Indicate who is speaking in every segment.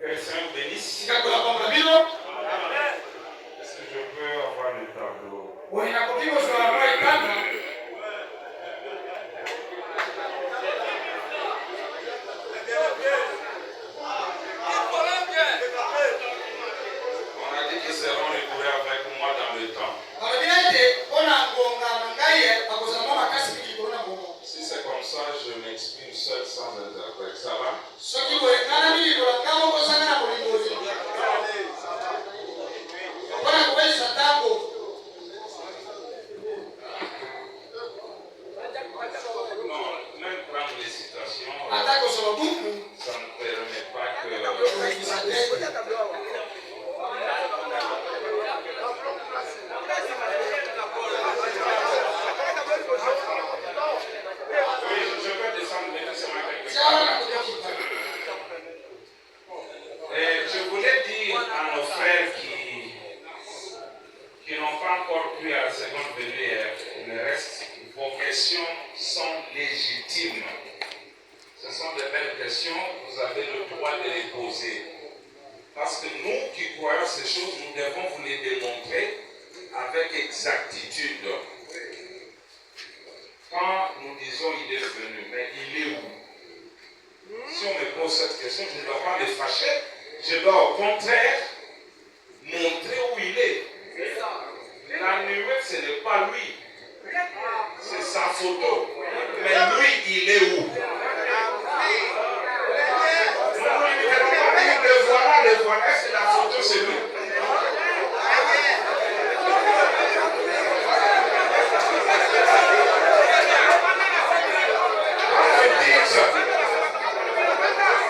Speaker 1: Que le Seigneur vous bénisse.
Speaker 2: Est-ce que
Speaker 1: je peux avoir le tableau? On a dit qu'ils seront rigoureux avec moi dans le temps. Si c'est comme ça, je m'exprime seul sans interprète. Ça va? Non, même prendre les citations, ça ne permet pas que... Oui, je peux descendre, mais laissez-moi quelque chose. Et je voulais dire à nos frères qui n'ont pas encore cru à la seconde venue, le reste, vos questions sont légitimes. Ce sont de belles questions, vous avez le droit de les poser. Parce que nous qui croyons ces choses, nous devons vous les démontrer avec exactitude. Quand nous disons il est venu, mais il est où? Si on me pose cette question, je ne dois pas me fâcher, je dois au contraire montrer où il est. La nuée, ce n'est pas lui, c'est sa photo. Mais lui, il est où? Le voilà, c'est la photo, c'est lui.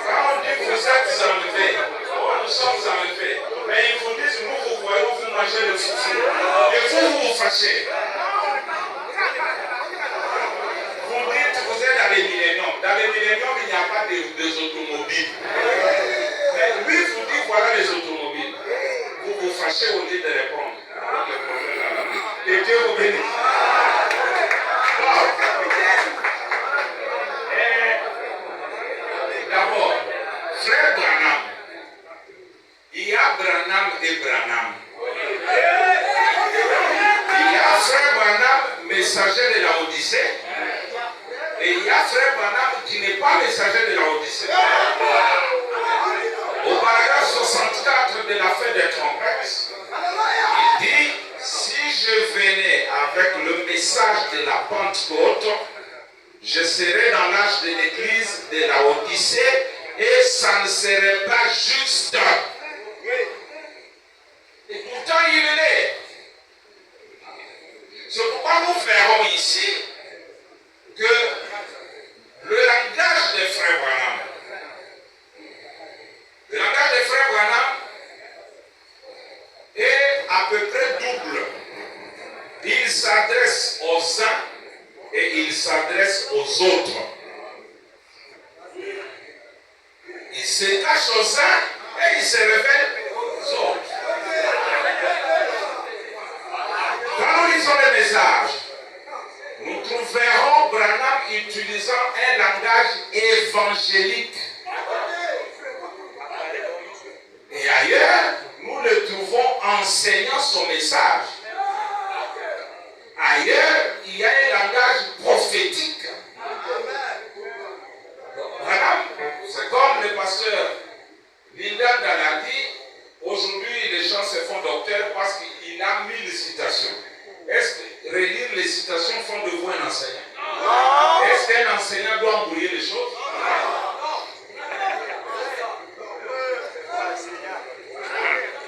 Speaker 1: Quand on dit que vous êtes enlevés, nous sommes enlevés, mais ils vous disent, nous vous voyons, vous mangez le souci. Et vous vous fâchez. Vous dites, vous êtes dans les milléniums. Dans les milléniums, il n'y a pas des automobiles. Mais lui vous dit, voilà les automobiles. Vous vous fâchez au lieu de répondre. Et Dieu vous bénisse. D'abord, frère Branham, il y a Branham et Branham. Il y a frère Branham, messager de la Odyssée. Et il y a frère Branham qui n'est pas messager de la Odyssée. Au paragraphe 64 de la fête des trompettes, il dit, si je venais avec le message de la Pentecôte, je serais dans l'âge de l'église de la Odyssée et ça ne serait pas juste. Et pourtant il l'est. C'est pourquoi nous verrons ici que le langage des frères Branham, le langage des frères Branham est à peu près double. Il s'adresse aux uns et il s'adresse aux autres. Il se cache aux uns et il se révèle aux autres. Quand nous lisons les messages, nous trouverons Branham utilisant un langage évangélique. Et ailleurs, nous le trouvons enseignant son message. Ailleurs, il y a un langage prophétique. Branham, c'est comme le pasteur Linda Daladi. Aujourd'hui, les gens se font docteurs parce qu'il a mis les citations. Est-ce que relire les citations font de vous un enseignant? Est-ce qu'un enseignant doit embrouiller les choses?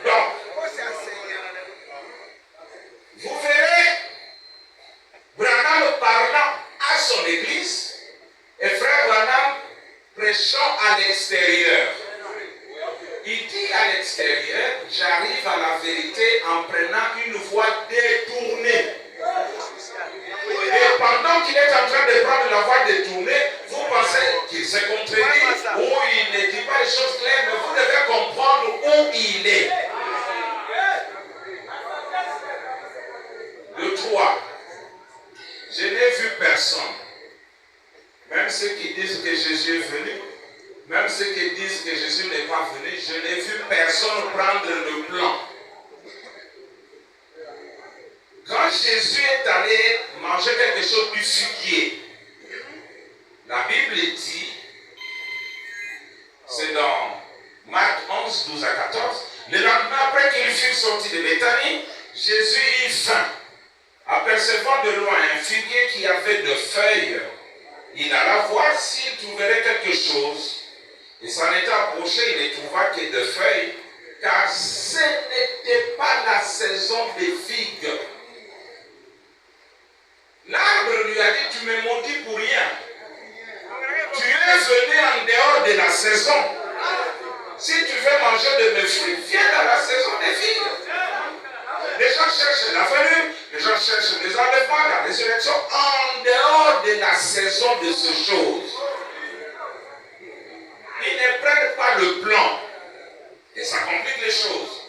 Speaker 1: Donc, vous verrez Branham parlant à son église et frère Branham prêchant à l'extérieur. Il dit à l'extérieur, j'arrive à la vérité en prenant une voie détournée. Et pendant qu'il est en train de prendre la voie détournée, vous pensez qu'il se contredit ou il ne dit pas les choses claires, mais vous devez comprendre où il est. Le 3. Je n'ai vu personne. Même ceux qui disent que Jésus est venu Même ceux qui disent que Jésus n'est pas venu, je n'ai vu personne prendre le plan. Quand Jésus est allé manger quelque chose du figuier, la Bible dit, c'est dans Marc 11, 12 à 14, le lendemain après qu'il fut sorti de Béthanie, Jésus eut faim. Apercevant de loin un figuier qui avait de feuilles, il alla voir s'il trouverait quelque chose. Et s'en était approché, il ne trouva que de feuilles, car ce n'était pas la saison des figues. L'arbre lui a dit, tu me maudis pour rien. Tu es venu en dehors de la saison. Si tu veux manger de mes fruits, viens dans la saison des figues. Les gens cherchent la venue, les gens cherchent les enlèvements, la résurrection, en dehors de la saison de ces choses. Ils ne prennent pas le plan. Et ça complique les choses.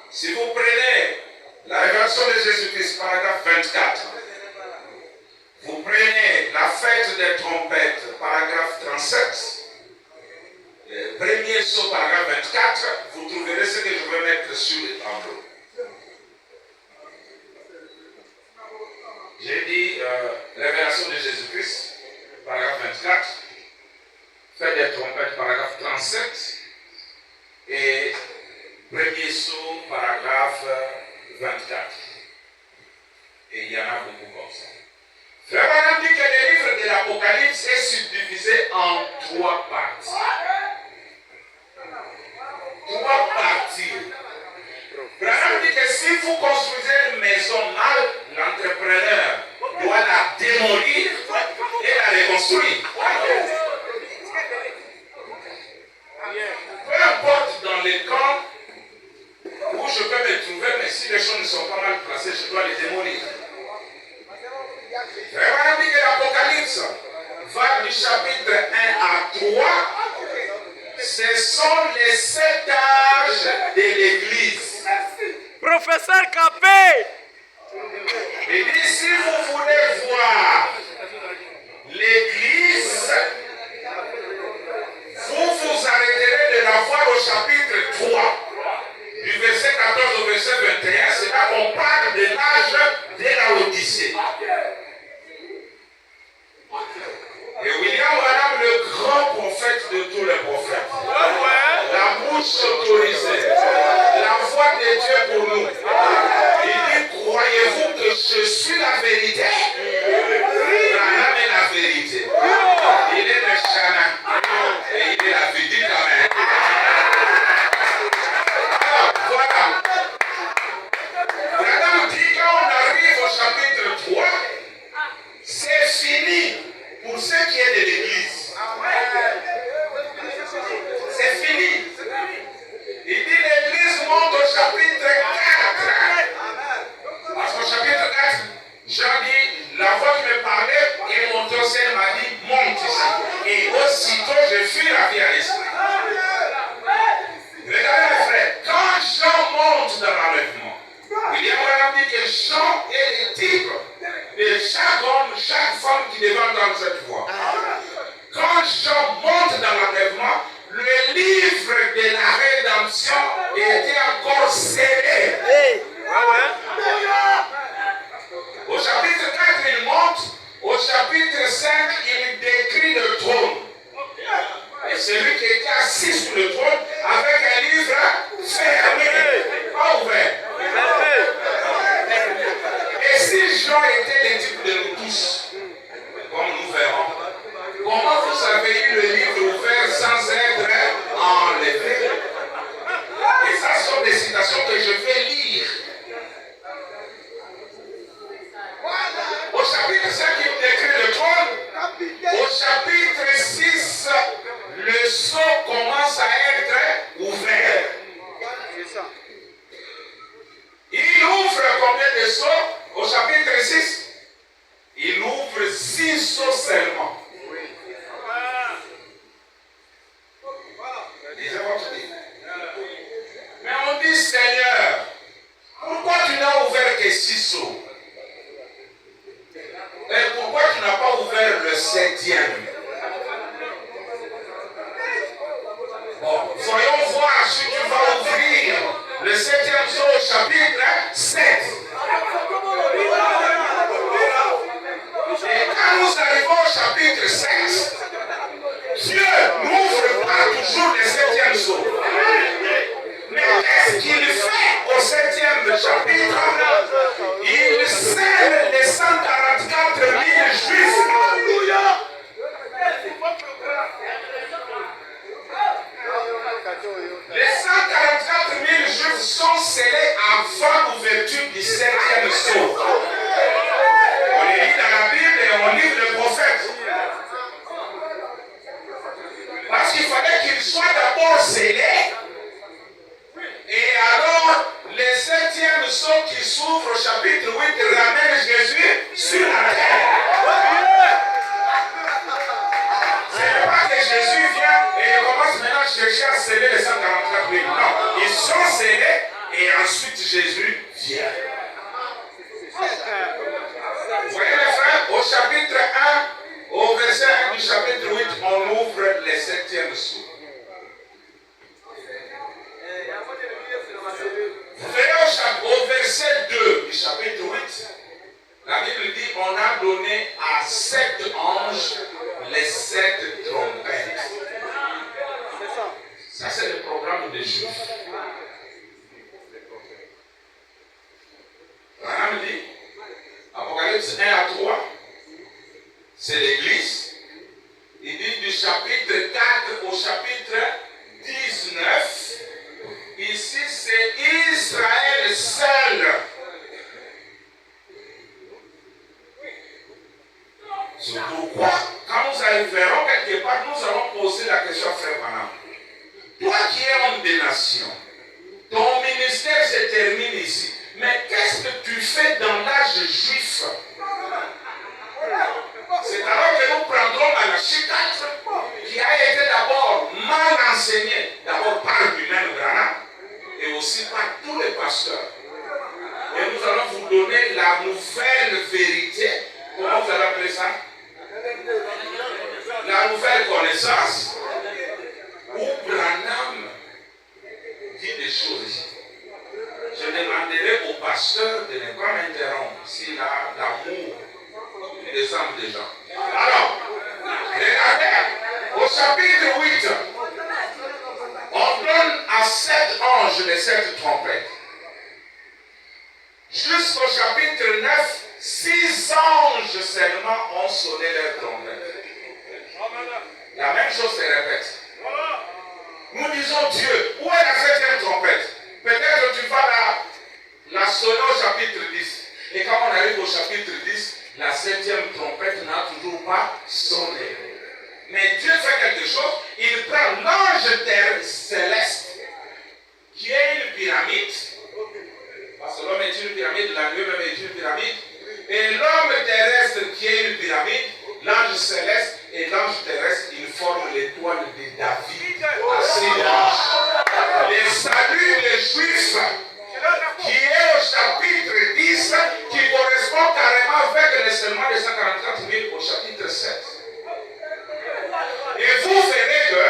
Speaker 1: Si vous prenez la révélation de Jésus-Christ, paragraphe 24, vous prenez la fête des trompettes, paragraphe 37, le premier saut, paragraphe 24, vous trouverez ce que je vais mettre sur le tableau. J'ai dit révélation de Jésus-Christ, paragraphe 24, fête des trompettes, paragraphe 37, et premier saut, paragraphe 24. Et il y en a beaucoup comme ça. Frère Branham dit que le livre de l'Apocalypse est subdivisé en 3 parties. 3 parties. Branham dit que si vous construisez une maison mal, l'entrepreneur doit la démolir et la reconstruire. Peu importe dans les camps où je peux me trouver, mais si les choses ne sont pas mal placées, je dois les démolir. Branham dit que l'Apocalypse va du chapitre 1 à 3. Ce sont les 7 âges de l'Église.
Speaker 2: Professeur Capé.
Speaker 1: Il dit, si vous voulez voir l'Église, vous vous arrêterez de la voir au chapitre 3. Du verset 14 au verset 21, c'est là qu'on parle de l'âge de la Odyssée. Et William Branham, le grand prophète de tous les prophètes, la bouche autorisée, la voix de Dieu pour nous, il dit, croyez-vous que je suis la vérité? Branham est la vérité. Il est le Shana. Et il est la vérité quand même. Alors, voilà. Branham dit, quand on arrive au chapitre 3, c'est fini pour ce qui est de l'Église. C'est fini. Il dit l'Église monte au chapitre 4. Parce qu'au chapitre 4, Jean dit, la voix qui me parlait est montée au ciel, m'a dit, monte ici. Et aussitôt, je fuis la vie à l'esprit. Regardez mes frères, quand Jean monte dans l'enlèvement, William Branham dit que Jean est le tigre de chaque homme, chaque femme qui devait entendre cette voix. Quand Jean monte dans l'enlèvement, le livre de la rédemption était encore scellé. Au chapitre 4, il monte. Au chapitre 5, il décrit le trône. Et celui qui était assis sur le trône avec un livre fermé, pas ouvert. Et si Jean était le type de nous tous, comme nous verrons, comment vous avez eu le livre ouvert sans être enlevé? Et ça sont des citations que je vais lire. Au chapitre 5, il décrit le trône. Au chapitre 6, le sceau commence à être septième saut au chapitre 7. Et quand nous arrivons au chapitre 7, Dieu n'ouvre pas toujours le septième saut. Mais qu'est-ce qu'il fait au septième chapitre? Il scelle les 144 000 juifs. Les 144 000 juifs sont scellés avant l'ouverture du septième saut. On les lit dans la Bible et on lit le prophète. Parce qu'il fallait qu'ils soient d'abord scellés. Et alors, le septième saut qui s'ouvre au chapitre 8 ramène Jésus sur la terre. Ce n'est pas que Jésus vient et il commence maintenant à chercher à sceller les 144 000. Non, ils sont scellés et ensuite Jésus vient. Vous voyez les frères, au chapitre 1, au verset 1 du chapitre 8, on ouvre le septième saut. Vous verrez au verset 2 du chapitre 8, la Bible dit on a donné à 7 anges les 7 trompettes. Ça c'est le programme des Juifs. Abraham dit, Apocalypse 1 à 3, c'est l'église. Il dit du chapitre 4 au chapitre 19, ici c'est Israël seul. C'est pourquoi, quand nous arriverons quelque part, nous allons poser la question à Frère Branham. Toi qui es homme des nations, ton ministère se termine ici. Mais qu'est-ce que tu fais dans l'âge juif? C'est alors que nous prendrons Malachie 4, qui a été d'abord mal enseigné, d'abord par lui-même Branham, et aussi par tous les pasteurs. Et nous allons vous donner la nouvelle vérité. Comment vous allez appeler ça? La nouvelle connaissance. Où Branham dit des choses. Je demanderai au pasteur de ne pas m'interrompre s'il a l'amour des âmes des gens. Alors, regardez, au chapitre 8, on donne à 7 anges les 7 trompettes. Jusqu'au chapitre 9, 6 anges seulement ont sonné leur trompette. La même chose se répète. Nous disons Dieu, où est la 7e trompette? Peut-être tu vas la sonner au chapitre 10. Et quand on arrive au chapitre 10, la 7e trompette n'a toujours pas sonné. Mais Dieu fait quelque chose, il prend l'ange céleste, qui est une pyramide, parce que l'homme est une pyramide, la nuit même est une pyramide, et l'homme terrestre qui est une pyramide, l'ange céleste et l'ange terrestre, ils forment l'étoile de David à 6 anges. Le salut des Juifs, qui est au chapitre 10, qui correspond carrément avec le seulement des 144 000 au chapitre 7. Et vous verrez que,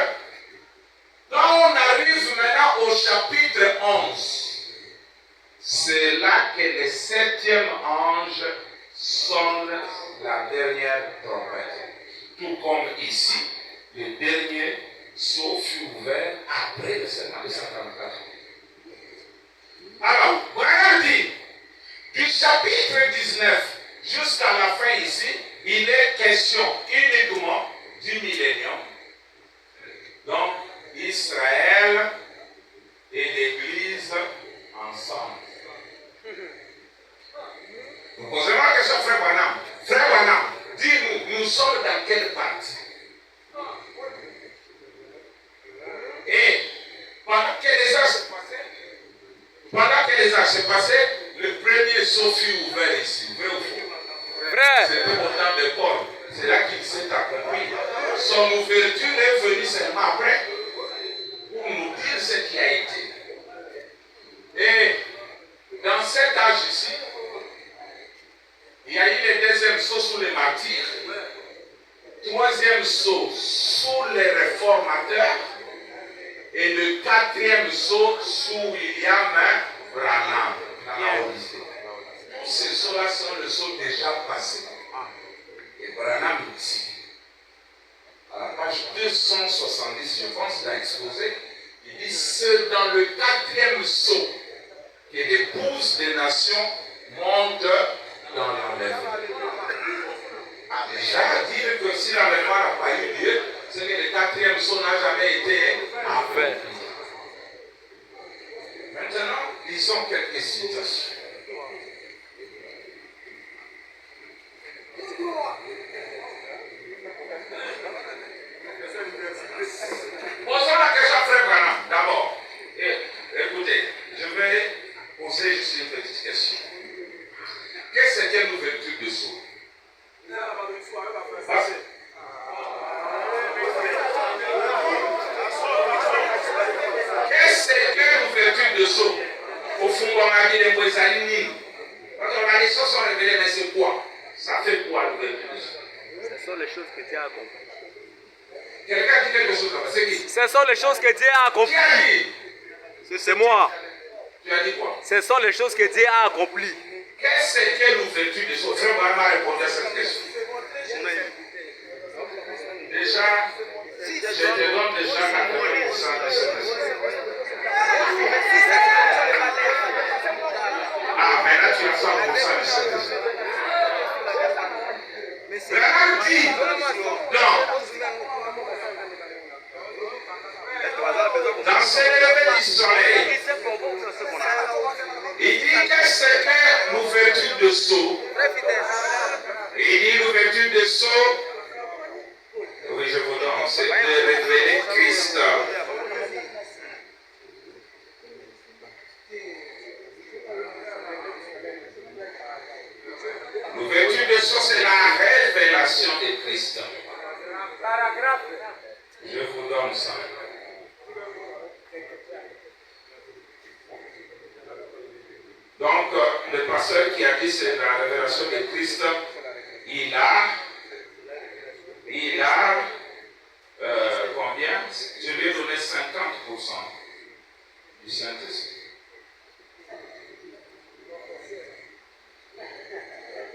Speaker 1: quand on arrive maintenant au chapitre 11, c'est là que le 7e ange sonne la dernière trompette. Tout comme ici, le dernier sceau fut ouvert après le serment de 144. Alors, Branham dit, du chapitre 19 jusqu'à la fin ici, il est question uniquement du millénium. Donc, Israël et l'Église ensemble. Vous posez la question, Frère Branham. Frère Branham, dis-nous, nous sommes dans quelle partie? Et pendant que les âges se passaient, le premier sceau fut ouvert ici. Vrai ou faux?
Speaker 2: Vrai.
Speaker 1: C'était au temps de Paul. C'est là qu'il s'est accompli. Son ouverture est venue seulement après pour nous dire ce qui a été. Et dans cet âge ici, il y a eu le deuxième saut sous les martyrs, troisième saut sous les réformateurs, Et le quatrième sceau sous William Branham. Tous ces sceaux-là sont le sceau déjà passé. Et Branham dit, à la page 270, je pense, il a exposé, il dit, c'est dans le quatrième sceau que l'épouse des nations monte dans l'enlèvement. Déjà, dire que si l'enlèvement n'a pas eu lieu, c'est que le quatrième sceau n'a jamais été fait. Maintenant, lisons quelques citations. Posons la question à Frère Branham, d'abord. Écoutez, je vais poser juste une petite question. Qu'est-ce qu'est l'ouverture de sceau? Qu'est-ce que l'ouverture de sceau? Au fond, on a dit les moissalines. Quand on a dit ça, sont révélés, mais c'est quoi? Ça fait quoi l'ouverture de sceau?
Speaker 2: Ce sont les choses que Dieu a accomplies.
Speaker 1: Quelqu'un dit quelque chose là-bas, c'est qui?
Speaker 2: Ce sont les choses que Dieu a accomplies.
Speaker 1: Qui a dit?
Speaker 2: C'est moi.
Speaker 1: Tu as dit quoi?
Speaker 2: Ce sont les choses que Dieu a accomplies.
Speaker 1: Qu'est-ce que l'ouverture de sceau? Frère Branham a répondu à cette question. Déjà, je te donne déjà 80% de cette question. Ah, maintenant tu as 100% de cette question. Branham dit, dans ce lever du soleil, il dit qu'est-ce que l'ouverture de sceau? Il dit l'ouverture de sceau, oui je vous donne, c'est de révéler Christ. L'ouverture de sceau, c'est la révélation de Christ. Je vous donne ça. Donc, le pasteur qui a dit c'est la révélation de Christ, il a combien? Je lui ai donné 50% du Saint-Esprit.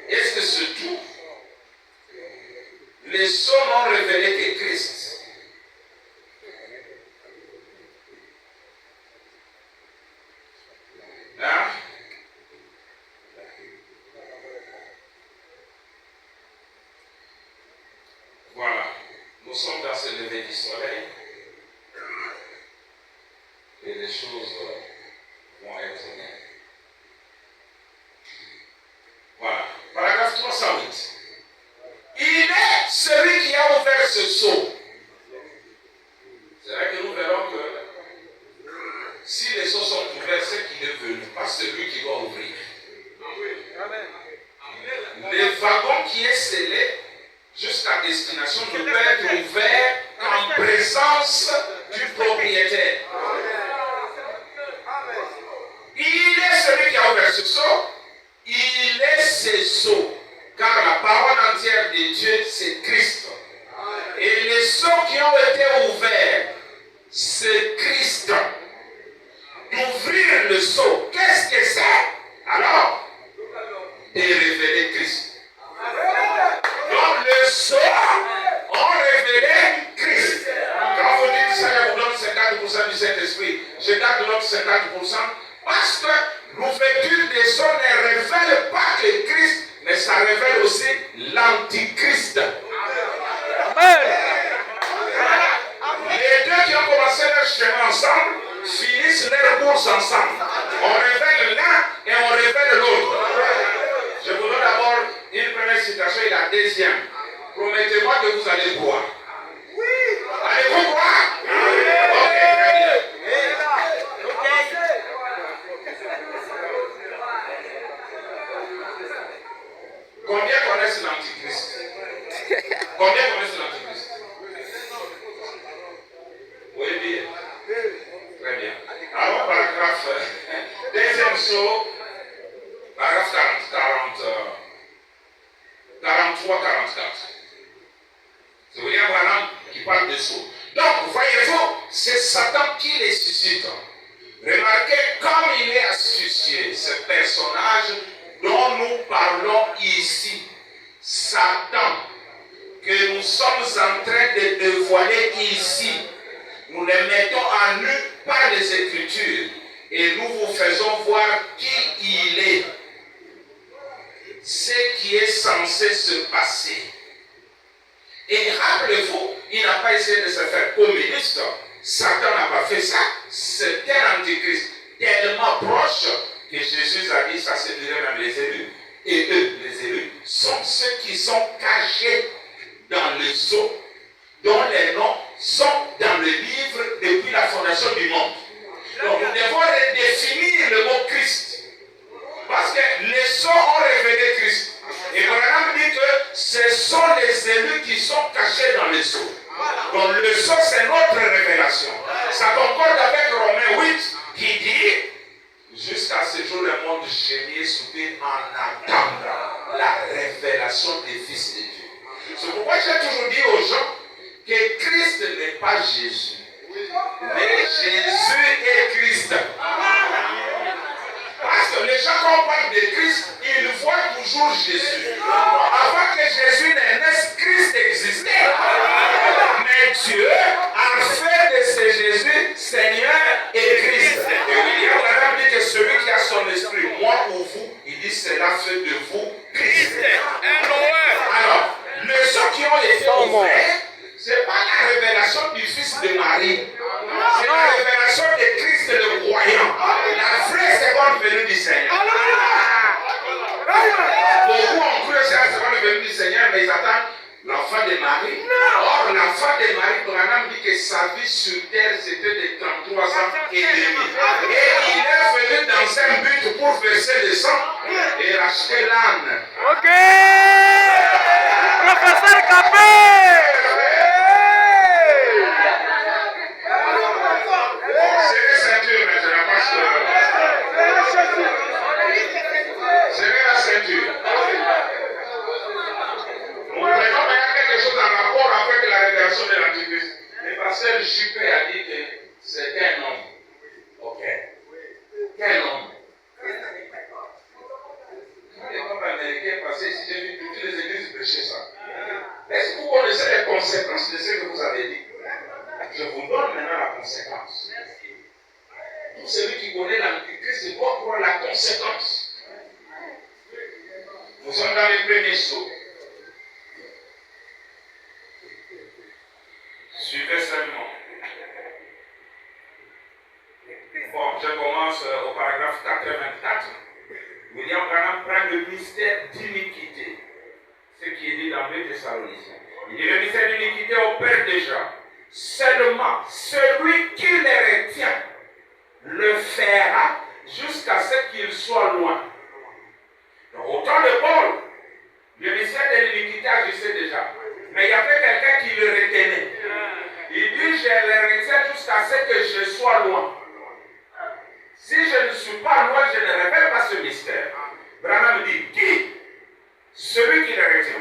Speaker 1: Est-ce que c'est tout? Les sceaux n'ont révélé que Christ. Hein? Voilà. Nous sommes dans ce lever du soleil. Et les choses vont être bien. Voilà. Paragraphe 308. Il est celui qui a ouvert ce sceau. C'est vrai que nous verrons que si les sceaux sont ouverts, c'est qu'il est venu, pas celui qui doit ouvrir. Le wagon qui est scellé jusqu'à destination ne peut être ouvert qu'en présence du propriétaire. Il est celui qui a ouvert ce sceau. Il est ce sceau. Car la parole entière de Dieu, c'est Christ. Et les sceaux qui ont été ouverts, c'est Christ. D'ouvrir le sceau, qu'est-ce que c'est? Alors, de révéler Christ. Donc, les sceaux ont révélé Christ. Quand vous dites ça, vous donne 50% du Saint-Esprit, je garde l'autre 50%, parce que l'ouverture des sceaux ne révèle pas que Christ, mais ça révèle aussi l'antichrist.
Speaker 2: Amen.
Speaker 1: Les deux qui ont commencé leur chemin ensemble finissent leur course ensemble. On révèle l'un et on révèle l'autre. Je vous donne d'abord une première citation et la deuxième. Promettez-moi que vous allez boire. Oui. Allez-vous boire? Oui. Ok, très bien. Combien connaissent l'antichrist? Donc, voyez-vous, c'est Satan qui les suscite. Remarquez comme il est astucieux, ce personnage dont nous parlons ici. Satan, que nous sommes en train de dévoiler ici. Nous le mettons en nu par les Écritures et nous vous faisons voir qui il est. Ce qui est censé se passer. Et rappelez-vous, il n'a pas essayé de se faire communiste. Satan n'a pas fait ça. C'était l'Antichrist tellement proche que Jésus a dit ça se dirait même les élus. Et eux, les élus, sont ceux qui sont cachés dans le sceau, dont les noms sont dans le livre depuis la fondation du monde. Donc nous devons redéfinir le mot Christ. Parce que les sceaux ont révélé Christ. Et Branham dit que ce sont les élus qui sont cachés dans les sceaux. Donc le sceau, c'est notre révélation. Ça concorde avec Romains 8 qui dit jusqu'à ce jour, le monde gémit et soupire en attendant la révélation des fils de Dieu. C'est pourquoi j'ai toujours dit aux gens que Christ n'est pas Jésus. Mais Jésus est Christ. Parce que les gens, quand on parle de Christ, ils voient toujours Jésus. Avant que Jésus ne naisse, Christ existait. Mais Dieu a fait de ce Jésus Seigneur et Christ. Et William Branham dit que celui qui a son esprit, moi ou vous, il dit cela fait de vous Christ. Alors, les gens qui ont été ouverts, ce n'est pas la révélation du Fils de Marie. C'est la révélation de Christ le croyant. La vraie seconde venue du Seigneur. Beaucoup ont cru que c'est la seconde venue du Seigneur, mais ils attendent l'enfant de Marie. Or, l'enfant de Marie, Branham dit que sa vie sur terre, c'était de 33 ans et demi. Et il est venu dans un but pour verser le sang et racheter l'âne.
Speaker 2: Ok! Professeur Capé!
Speaker 1: Serrez ceinture maintenant, parce que... Serrez la ceinture. Nous prenons maintenant quelque chose en rapport avec la révélation de l'Antichrist. Le pasteur Juppé a dit que c'est un homme. Ok. Quel homme? Les peuples américains passaient ici, j'ai vu toutes les églises prêcher ça. Est-ce que vous connaissez les conséquences de ce que vous avez dit? Je vous donne maintenant la conséquence. Tout celui qui connaît l'Antichrist doit voir la conséquence. Nous sommes dans les premiers sauts. Suivez seulement. Bon, je commence au paragraphe 84. William Branham prend le mystère d'iniquité. Ce qui est dit dans 2 Thessaloniciens. Il dit le mystère d'iniquité opère déjà. Seulement, celui qui les retient le fera jusqu'à ce qu'il soit loin. Donc, au temps de Paul, le mystère de l'iniquité agissait déjà. Mais il y avait quelqu'un qui le retenait. Il dit, je le retiens jusqu'à ce que je sois loin. Si je ne suis pas loin, je ne révèle pas ce mystère. Branham dit, qui? Celui qui le retient.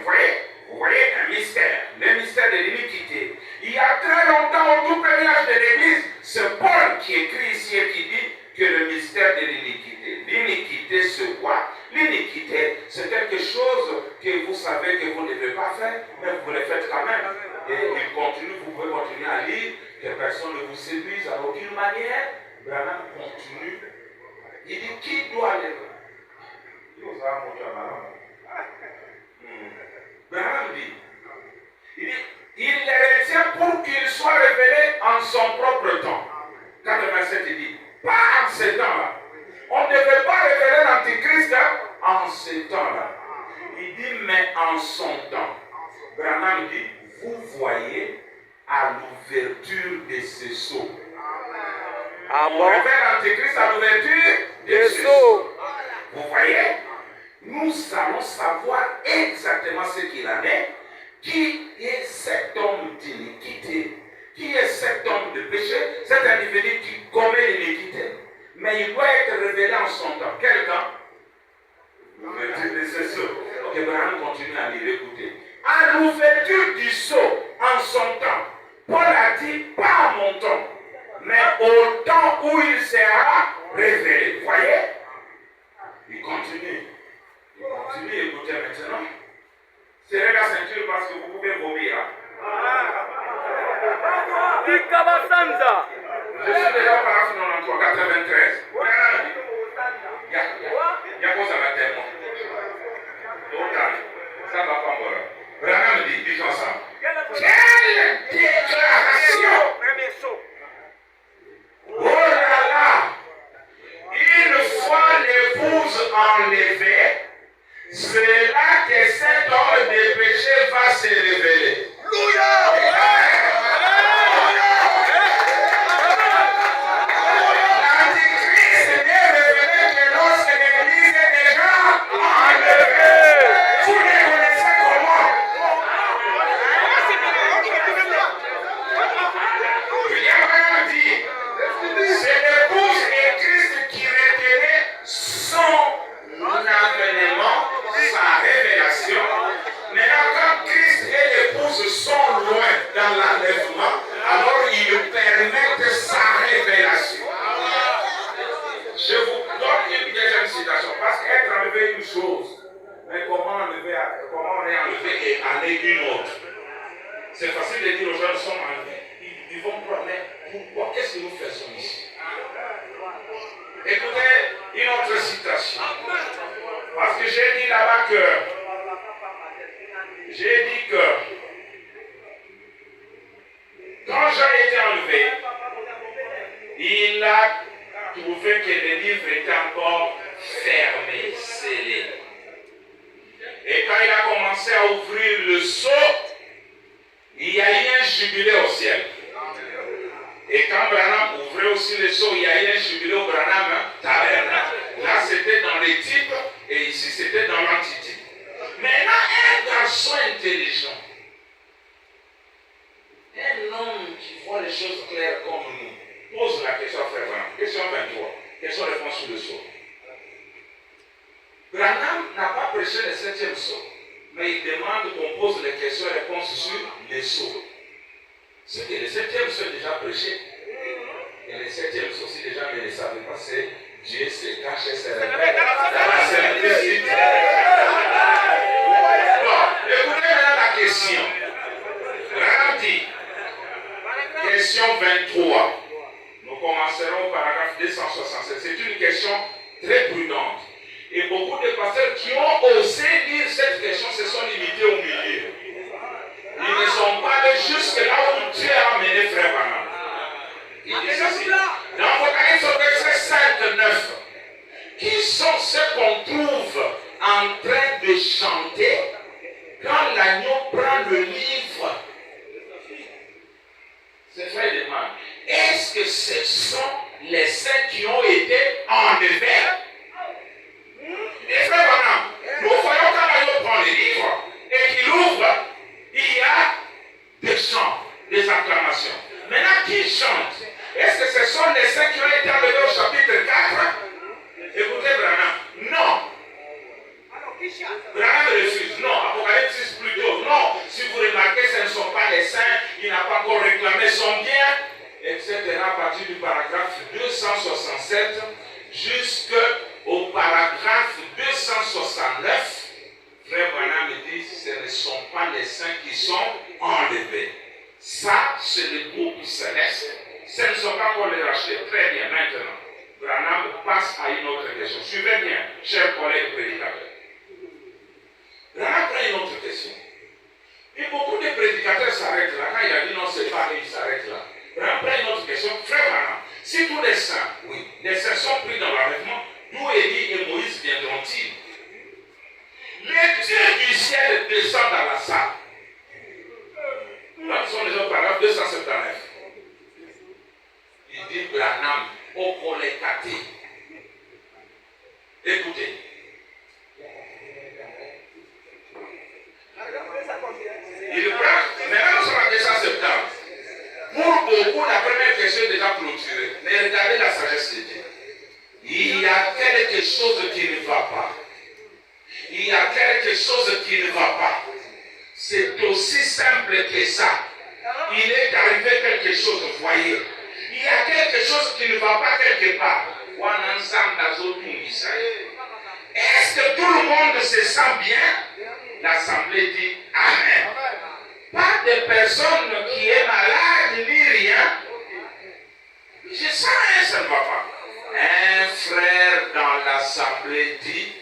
Speaker 1: Vous voyez un mystère, le mystère de l'iniquité. Il y a très longtemps, au tout premier âge de l'Église, c'est Paul qui écrit ici et qui dit que le mystère de l'iniquité. L'iniquité se voit. L'iniquité, c'est quelque chose que vous savez que vous ne devez pas faire, mais vous le faites quand même. Et il continue, vous pouvez continuer à lire, que personne ne vous séduise à aucune manière. Branham continue. Il dit, qui doit aller? Branham dit, il les retient pour qu'ils soient révélés en son propre temps. 87, il dit, pas en ce temps-là. On ne devait pas révéler l'Antichrist en ce temps-là. Il dit, mais en son temps. Branham dit, vous voyez à l'ouverture de ce sceau.
Speaker 2: Ah
Speaker 1: On
Speaker 2: bon?
Speaker 1: révèle l'Antichrist à l'ouverture de ce sceau. Vous voyez? Nous allons savoir exactement ce qu'il en est. Qui est cet homme d'iniquité? Qui est cet homme de péché? Cet individu qui commet l'iniquité. Mais il doit être révélé en son temps. Quel temps? L'ouverture de ce sceau. Ok, Branham continue à lire, écoutez. À l'ouverture du sceau, en son temps, Paul a dit longtemps, mais au temps où il sera révélé. Vous voyez? Il continue. Il continue, écoutez maintenant. Serrez la ceinture parce que vous pouvez vomir.
Speaker 2: Ikabasanza.
Speaker 1: Je suis déjà par la 93, 93. Il y a quoi ça va témoin? Total. Ça va pas moi. Branham dit, dis ensemble. Quelle déclaration! Oh là là! Une fois l'épouse enlevée, c'est là que cet homme de péché va se révéler. L'Antichrist n'est révélé que lorsque l'Église est déjà enlevée. Vous les connaissez comment? William Branham dit, c'est l'épouse et Christ qui retenait son avènement, sa révélation. Maintenant, quand Christ et l'épouse sont loin dans l'enlèvement, alors ils permettent sa révélation. Je vous donne une deuxième citation, parce qu'être enlevé est une chose, mais comment on est enlevé et aller une autre. C'est facile de dire aux gens, nous sommes enlevés. Ils vont prendre, pourquoi? Qu'est-ce que nous faisons ici? Écoutez une autre citation. Parce que j'ai dit là-bas que quand Jean était enlevé, il a trouvé que le livre était encore fermé, scellé. Et quand il a commencé à ouvrir le sceau, il y a eu un jubilé au ciel. Et quand Branham ouvrait aussi le sceau, il y a eu un jubilé au Branham tabernacle. Là, c'était dans les types et ici, c'était dans l'antitype. Maintenant, un garçon intelligent, un homme qui voit les choses claires comme nous, pose la question à Frère Branham. Question 23. Question-réponse sur le sceau. Branham n'a pas prêché le 7e sceau, mais il demande qu'on pose les questions-réponses sur les sceaux. C'est que le 7e sceau est déjà prêché. Et le 7e sceau, si les gens ne le savaient pas, c'est Dieu se cache et se révèle dans la simplicité. Bon, écoutez maintenant la question. Branham dit, question 23. Nous commencerons au paragraphe 267. C'est une question très prudente. Et beaucoup de pasteurs qui ont osé lire cette question se sont limités au milieu. Ils ne sont pas allés jusque là où Dieu a amené Frère Branham. Il dit ceci. Dans Apocalypse au verset 5, 9, qui sont ceux qu'on trouve en train de chanter quand l'agneau prend le livre? C'est Frère demande. Est-ce que ce sont les saints qui ont été enlevés? Et Frère Branham, nous voyons quand l'agneau prend le livre et qu'il ouvre, il y a des chants, des acclamations. Maintenant, qui chante? Est-ce que ce sont les saints qui ont été enlevés au chapitre 4? Écoutez Branham, non. Branham refuse, non. Apocalypse 6 plutôt, non. Si vous remarquez, ce ne sont pas les saints, il n'a pas encore réclamé son bien, etc. À partir du paragraphe 267 jusqu'au paragraphe 269, Frère Branham dit, ce ne sont pas les saints qui sont enlevés. Ça, c'est le groupe céleste. Ce ne sont pas encore les rachetés. Très bien, maintenant. Branham passe à une autre question. Suivez bien, chers collègues prédicateurs. Branham prend une autre question. Et beaucoup de prédicateurs s'arrêtent là. Quand il a dit non, c'est pas, il s'arrête là. Branham prend une autre question. Frère Branham, si tous les saints, oui, les saints sont pris dans l'enlèvement, d'où Élie et Moïse viendront-ils? Les dieux du ciel descendent dans la salle. Là, nous sommes déjà au paragraphe 279. Il dit Branham, au collecté. Écoutez. Il prend, maintenant nous sommes à 270. Pour beaucoup, la première question est déjà clôturée. Mais regardez la sagesse de Dieu. Il y a quelque chose qui ne va pas. Il y a quelque chose qui ne va pas. C'est aussi simple que ça. Il est arrivé quelque chose. voyez, il y a quelque chose qui ne va pas quelque part. Est-ce que tout le monde se sent bien? L'assemblée dit Amen. Pas de personne qui est malade ni rien. Je sens ça ne va pas. Un frère dans l'assemblée dit,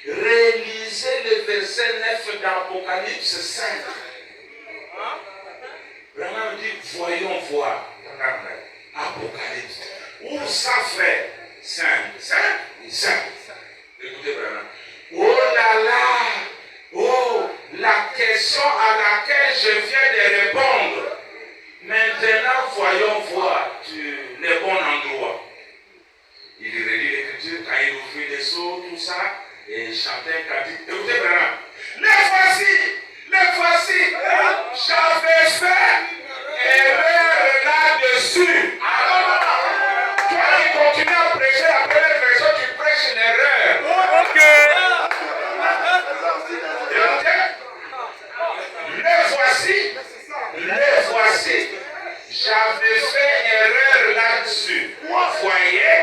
Speaker 1: relisez le verset 9 d'Apocalypse 5. Vraiment dit, voyons voir. Apocalypse. Où ça, frère? 5. Écoutez vraiment. Oh là là. Oh, la question à laquelle je viens de répondre. Maintenant, voyons voir le bon endroit. Il relit l'écriture quand il ouvrit les seaux, tout ça, et il chantait un cantique. Écoutez vraiment. Les voici. J'avais fait erreur là-dessus. Toi qui continues à prêcher la première version, tu prêches une erreur.
Speaker 2: Ok.
Speaker 1: Les voici. J'avais fait erreur là-dessus. Voyez,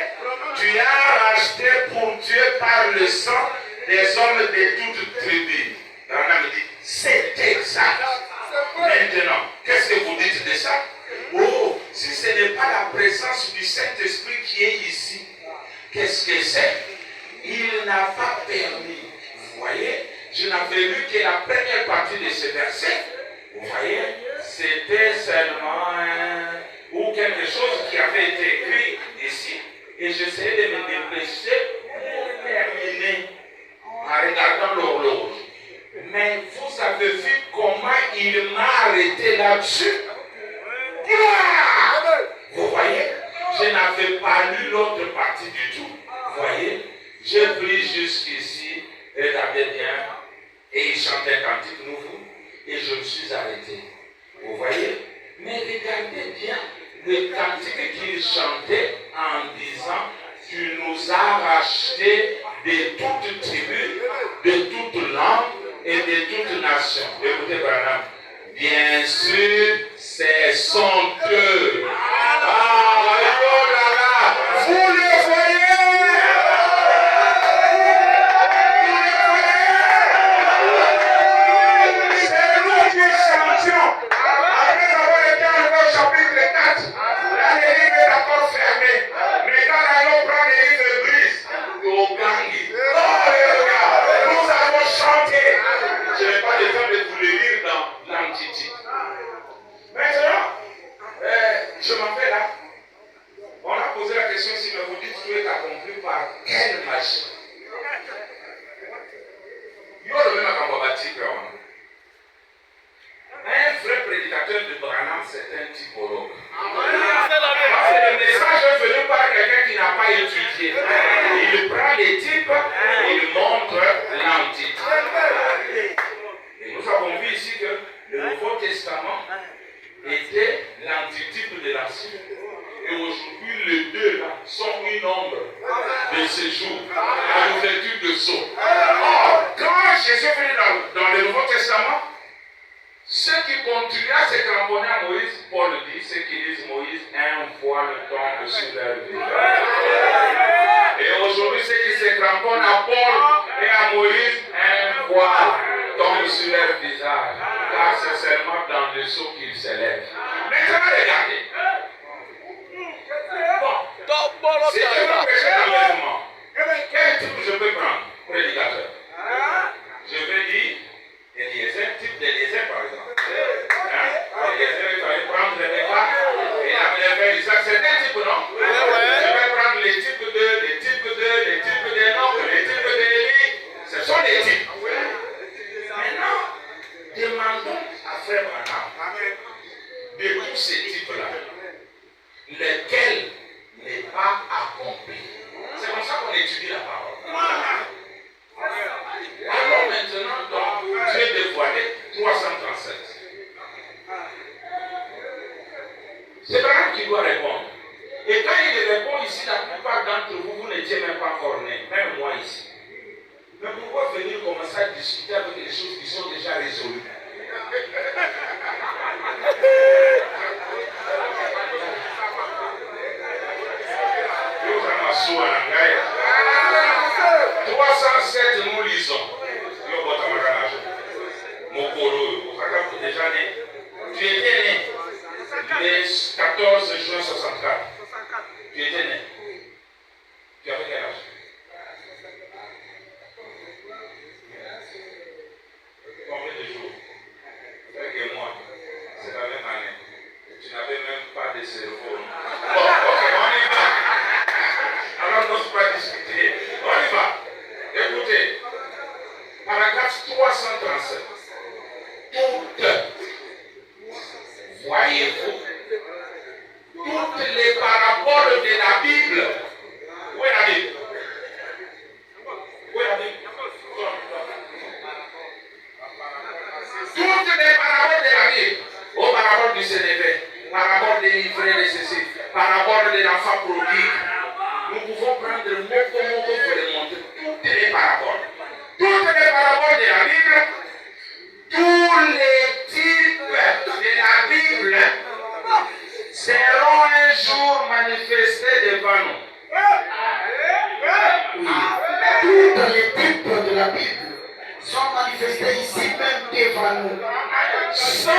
Speaker 1: tu as racheté pour Dieu par le sang des hommes de toutes tribus. Rana me dit, c'est exact. Maintenant, qu'est-ce que vous dites de ça? Oh, si ce n'est pas la présence du Saint-Esprit qui est ici, qu'est-ce que c'est? Il n'a pas permis. Vous voyez, je n'avais lu que la première partie de ce verset. Vous voyez, c'était seulement ou quelque chose qui avait été écrit ici. Et j'essayais de me dépêcher pour terminer en regardant l'horloge. Mais vous avez vu comment il m'a arrêté là-dessus. Vous voyez, je n'avais pas lu l'autre partie du tout. Vous voyez, j'ai pris jusqu'ici, regardez bien, et il chantait un cantique nouveau, et je me suis arrêté. Vous voyez, mais regardez bien le cantique qu'il chantait en disant, tu nous as rachetés de toute tribu, de toute langue et de toute nation. Écoutez, Branham. Bien sûr, c'est honteux. Ah, oh là là, vous le voyez? C'est nous qui chantions. Après avoir été enlevé au chapitre 4, là le livre est encore fermé. Mais quand l'agneau prend le livre brise, au gangi. Oh, regarde, nous avons chanté. Je n'ai pas le temps de vous le lire dans l'Antiquité. Maintenant, je m'en vais là. On a posé la question ici, mais vous dites tout est accompli par quelle magie? Un vrai prédicateur de Branham, c'est un typologue. Parce que le message est venu par quelqu'un qui n'a pas étudié. Il prend les types et il montre l'entité. Et nous avons vu ici que le Nouveau Testament était l'antitype de l'Ancien. Et aujourd'hui, les deux là sont une ombre de ce jour, à l'ouverture de sceau. Or, quand Jésus est venu dans le Nouveau Testament, ceux qui continuent à se cramponner à Moïse, Paul dit, ceux qui disent Moïse, un voile tombe sur leur visage. Et aujourd'hui, ceux qui se cramponnent à Paul et à Moïse, un voile tombe sur leur visage. Car c'est seulement dans le sceau qu'ils s'élèvent. Maintenant, regardez. Bon, si je veux prêcher l'enlèvement, quel type je peux prendre, prédicateur? Je vais dire Eliezer, type d'Eliezer par exemple. Eliezer, il fallait prendre les débats et amener Isaac. C'est un type, non? Je vais prendre les types les types d'Enoch, les types d'Élie. Ce sont des types. Maintenant, demandons à Frère Branham de tous ces types-là, lesquels n'est pas accompli. C'est comme ça qu'on étudie la parole. Alors maintenant, donc, Dieu dévoilé 337. C'est Branham qui doit répondre. Et quand il répond ici, la plupart d'entre vous, vous n'étiez même pas encore nés, même moi ici. Mais pourquoi venir commencer à discuter avec des choses qui sont déjà résolues? 307, nous lisons. Déjà né. Tu étais né le 14 juin 64. Tu étais né. Tu avais quel âge? Combien de jours? Avec moi, c'est la même année. Tu n'avais même pas de cerveau. Bon, ok, on y va. Alors, n'ose pas discuter. On y va. Écoutez, paragraphe 337. Toutes, voyez-vous, toutes les paraboles de la Bible. Où est la Bible? Où est la Bible? Toutes les paraboles de la Bible. Aux paraboles du Sénévé, paraboles des livrets de ceci, paraboles de l'enfant prodigue. Nous pouvons prendre le mot pour les montrer. Toutes les paraboles. Toutes les paraboles de la Bible. Tous les types de la Bible seront un jour manifestés devant nous.
Speaker 3: Oui. Tous les types de la Bible sont manifestés ici même devant nous.
Speaker 1: Ici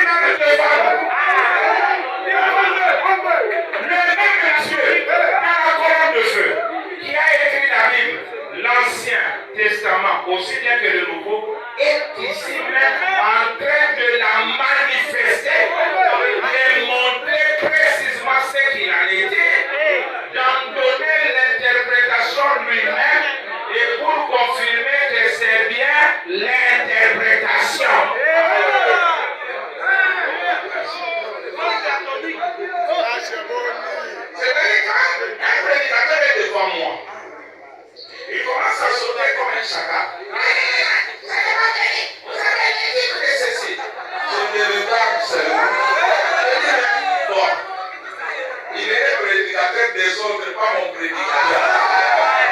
Speaker 1: même devant nous. Le même Dieu, dans la colonne de feu, qui a écrit la Bible, l'Ancien Testament, aussi bien que le Nouveau, est ici même en train de la manifester, de montrer précisément ce qu'il en était, d'en donner l'interprétation lui-même et pour confirmer que c'est bien l'interprétation. C'est-à-dire quand un prédicateur est devant moi, il commence à sauter comme un chacal. Vous avez les titres de ceci. Je me regarde seulement. Je dis, bon, il est le prédicateur des autres, pas mon prédicateur.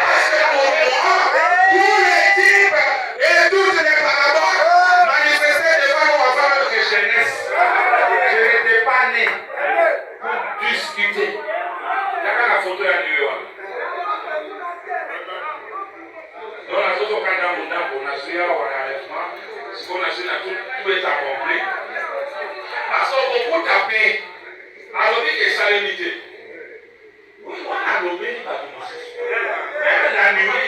Speaker 1: Parce que pour moi, tous les types et toutes les paraboles manifestés devant moi avant même que je naisse. Je n'étais pas né pour discuter. Il y a la photo à New York. Donc, la photo quand on a su l'enlèvement, ce qu'on a su, tout est accompli. Parce qu'on beaucoup tapé. Alors, dit que ça l'unité. Oui, on a lobé, même la nuit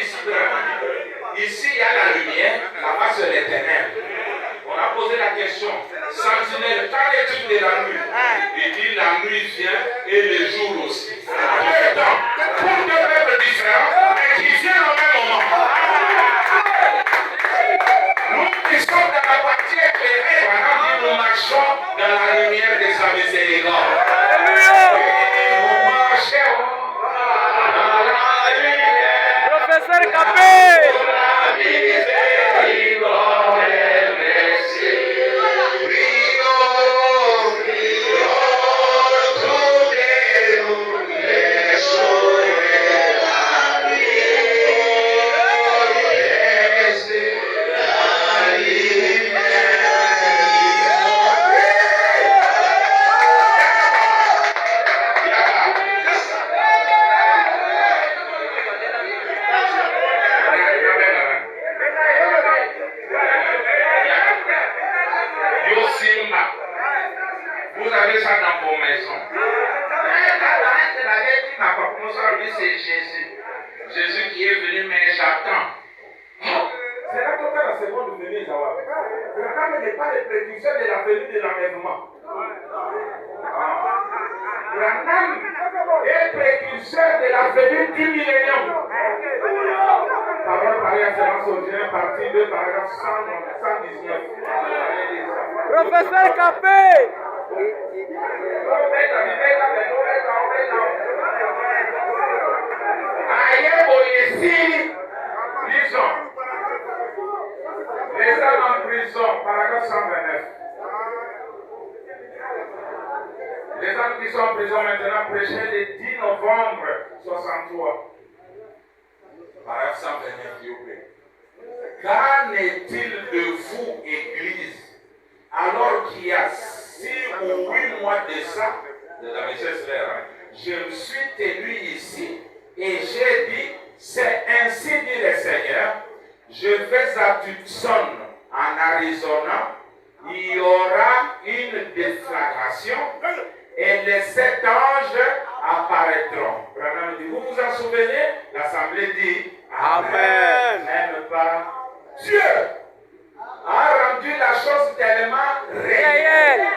Speaker 1: ici, il y a la lumière, là-bas c'est les ténèbres. On a posé la question, sentinelle, quand est-il de la nuit? Il dit la nuit vient et le jour aussi. Deux temps, pour deux peuples différents, mais qui viennent au même moment. Nous qui sommes dans la partie éclairée, nous marchons dans la lumière de sa miséricorde. Nous marchons dans la lumière.
Speaker 2: Professeur Capé.
Speaker 1: Vous avez ça dans vos maisons. C'est Jésus. Jésus qui est venu, mais j'attends. C'est là qu'on a la seconde venue, Zawab. Branham n'est pas le précurseur de la venue de l'enlèvement. Branham est précurseur de la venue du millénium. Parole par excellence au Dieu, partie 2, paragraphe 119.
Speaker 2: Professeur Capé.
Speaker 1: Lisons. Les hommes en prison, paragraphe 129. Les hommes qui sont en prison maintenant prêchaient le 10 novembre 63. Paragraphe 129, s'il vous plaît. Qu'en est-il de vous, Église, alors qu'il y a 6 ou 8 mois je me suis tenu ici et j'ai dit, c'est ainsi dit le Seigneur, je vais à Tucson, en Arizona, il y aura une déflagration et les 7 anges apparaîtront. Branham dit, vous vous en souvenez? L'assemblée dit, Amen. Même pas Dieu a rendu la chose tellement réelle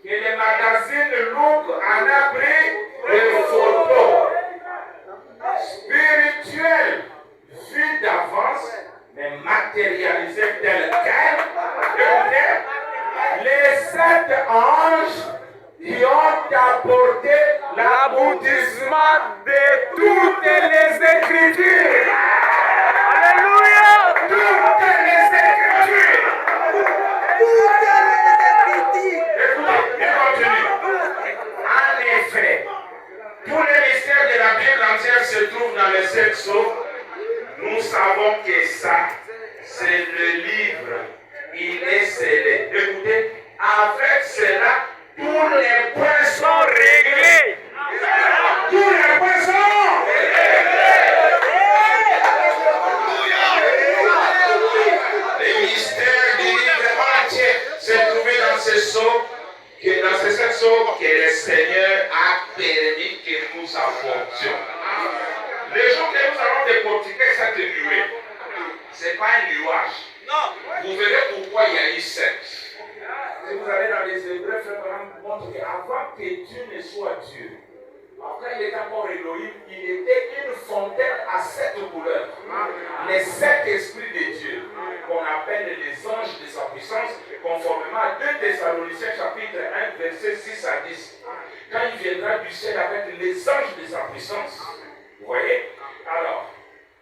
Speaker 1: que les magazines Look en a pris des photos spirituelles vues d'avance, mais matérialisées telles quelles. Les 7 anges qui ont apporté l'aboutissement de toutes les Écritures.
Speaker 2: Alléluia.
Speaker 1: Toutes les Écritures. Écoutez, il continue. En effet, tous les mystères de la Bible entière se trouvent dans les 7 sceaux. Nous savons que ça, c'est le livre. Il est scellé. Écoutez, avec cela, tous les points sont réglés. Tous les points sont les mystères du livre entier se trouvaient dans ces sceaux, dans ces 7 sceaux que le Seigneur a permis que nous apportions. Le jour que nous allons décortiquer cette nuée, ce n'est pas un nuage. Vous verrez pourquoi il y a eu 7. Si vous allez dans les Hébreux, Frère Branham montre qu'avant que Dieu ne soit Dieu, après il était encore Elohim, il était une fontaine à 7 couleurs. Les 7 esprits de Dieu, qu'on appelle les anges de sa puissance, conformément à 2 Thessaloniciens chapitre 1, verset 6 à 10. Quand il viendra du ciel avec les anges de sa puissance, vous voyez? Alors,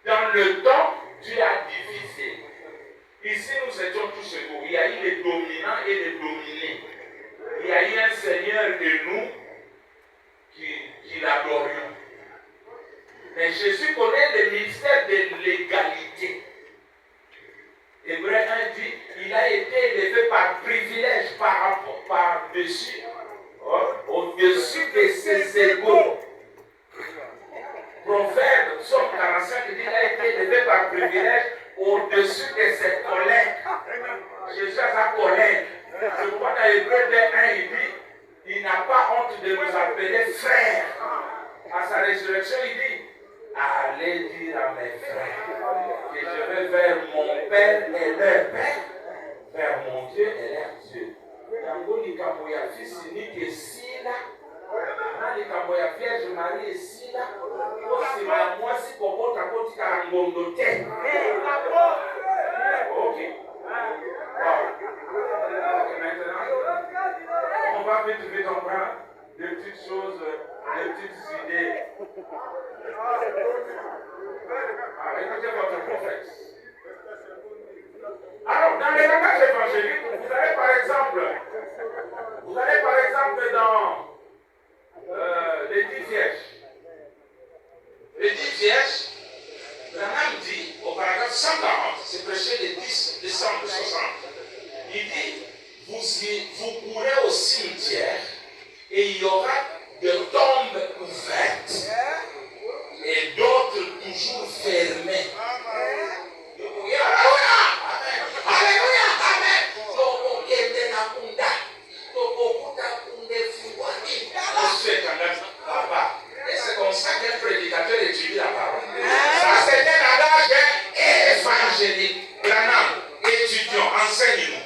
Speaker 1: dans le temps, Dieu a divisé. Ici, nous étions tous égaux. Il y a eu les dominants et les dominés. Il y a eu un Seigneur de nous qui l'adorions. Mais Jésus connaît le mystère de l'égalité. Hébreu 1 dit, il a été élevé par privilège, par-dessus, au-dessus de ses égaux. Proverbe, psaume 45 dit, il a été élevé par privilège au-dessus de ses collègues. Jésus a sa collègue. C'est pourquoi dans Hébreu 1, il dit, il n'a pas honte de nous appeler frères. À sa résurrection, il dit, allez dire à mes frères que je vais vers mon Père et leur Père, vers mon Dieu et leur Dieu. Yango likambo ya fils unique esila, na likambo ya Vierge Marie esila, osima ya mwasi kokota kotika ngondo te. Ok. Wow. Maintenant, on va vite comprendre des petites choses, des petites idées. Écoutez votre prophète. Alors, dans les langages évangéliques, vous allez par exemple dans les 10 vierges. Les 10 vierges, Branham dit au paragraphe 140, c'est prêché le 10 décembre 60, il dit, vous courez au cimetière et il y aura des tombes ouvertes et d'autres toujours fermées. Alléluia, amen. Papa, et c'est comme ça qu'un prédicateur étudie la parole. Ça, c'est un adage évangélique. Branham, étudions, enseigne-nous.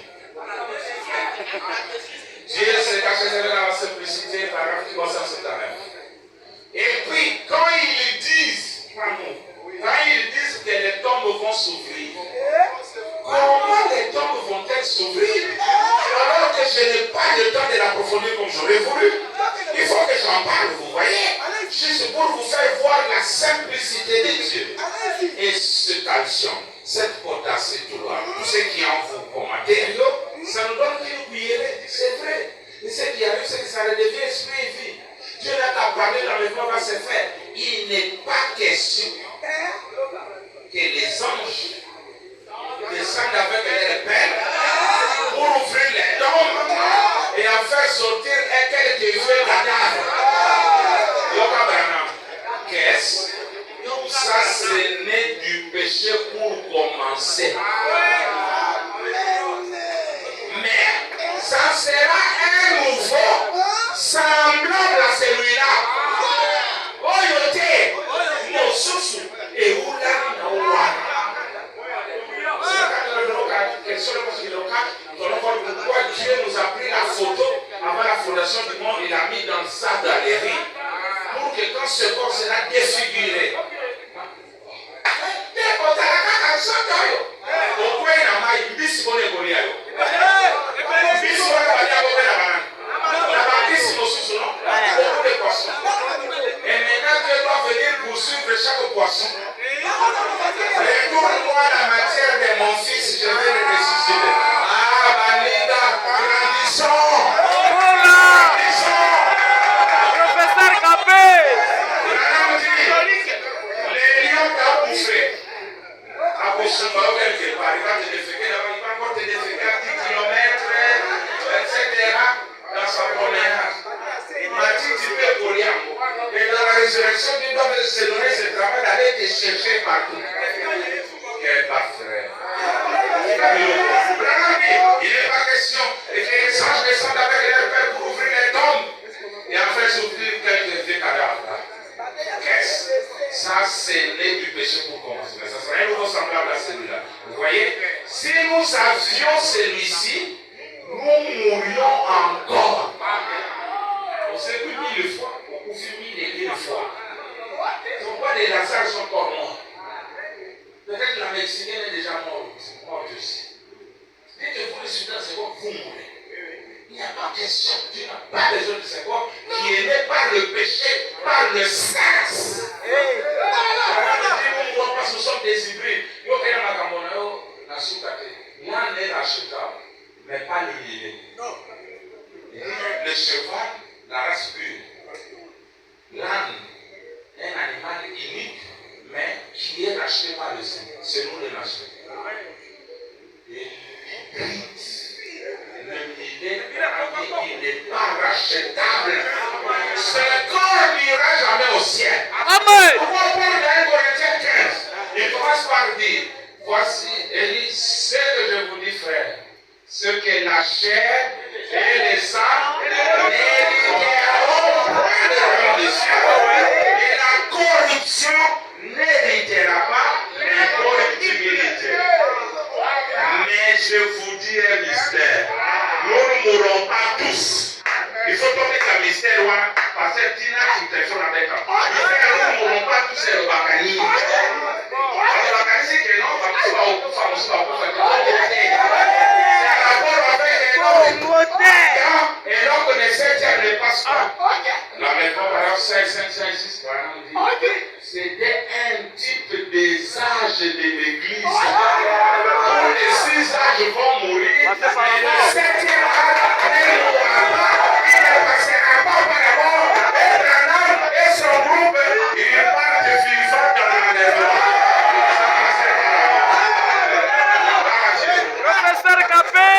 Speaker 1: Dieu s'est caché dans la simplicité, paragraphe qui concerne cette année. Et puis, quand ils disent que les tombes vont s'ouvrir, comment les tombes vont-elles s'ouvrir alors que je n'ai pas le temps de l'approfondir comme j'aurais voulu? Il faut que j'en parle, vous voyez, juste pour vous faire voir la simplicité de Dieu. Et cette action, cette audace, tout ce qui est en vous comme matériaux, ça nous donne une cuillerée. C'est vrai. Et ce qui arrive, c'est que ça redevient esprit et vie. Dieu n'a qu'à parler, l'enlèvement va se faire. Il n'est pas question que les anges descendent avec les pères pour ouvrir les tombes et en faire sortir un quelques vieux cadavres. péché pour commencer. Mais ça sera un nouveau semblable à celui-là. Oyote, Mosusu, et Oula, pourquoi Dieu nous a pris la photo avant la fondation du monde, il a mis dans sa galerie pour que quand ce corps sera défiguré, et maintenant Dieu doit venir poursuivre chaque poisson. Retourne-moi la matière de mon fils, je vais le ressusciter. Ah, Manida, grandissons!
Speaker 2: Professeur Capé!
Speaker 1: Les lions t'ont bouffé. À Boussumba ou quelque part, il va te déféquer là-bas, il va encore te déféquer à 10 km, etc. dans sa promenade. Mathilde, tu peux courir. Et dans la résurrection, tu dois se donner ce travail d'aller te chercher partout. Quel parfait. Il n'est pas question que les anges descendent avec leur père pour ouvrir les tombes et en faire souffrir quelques vieux cadavres. Qu'est-ce? Ça, c'est né du péché pour commencer. Mais ça serait un nouveau semblable à celui-là. Vous voyez, si nous avions celui-ci, nous mourions encore. On s'est vu 1000 fois, on confie 1000 fois. Pourquoi les Lazare sont encore morts? Peut-être la Mexicaine est déjà morte aussi. Dites-vous le Soudan, c'est quoi? Vous mourrez. Il n'y a pas question. Tu n'as pas besoin de ce corps qui est né par le péché, par le sexe. Parce que nous sommes des hybrides. L'âne est achetable, mais pas l'illégal. Le cheval, la race pure. L'âne est un animal unique, mais qui est racheté par le Seigneur. C'est nous les racheter. Et il n'est pas rachetable. Ce corps n'ira jamais au ciel.
Speaker 2: Amen.
Speaker 1: Pourquoi Paul dans 1 Corinthiens 15, il commence par dire, voici, il dit, ce que je vous dis, frère, ce que la chair et le sang n'hériteront point le royaume des cieux. Et la corruption n'héritera pas l'incorruptibilité. Mais je vous dis un mystère. Nous ne mourrons pas tous. Il faut tomber dans le mystère, parce que Tina, tu te fais avec toi. Nous ne mourrons pas tous et le bacani. Le bacani, c'est que non, c'est à rapport avec et donc on essaie de ne pas se la même parole 5, 5, 5, 6, c'était un type des âges de l'église. Tous les 6 âges vont mourir, mais le 7e âge ne mourra pas. Il ne passera pas par la mort. Et Branham et son groupe, ils partent vivants dans l'enlèvement.
Speaker 2: Professeur Capé!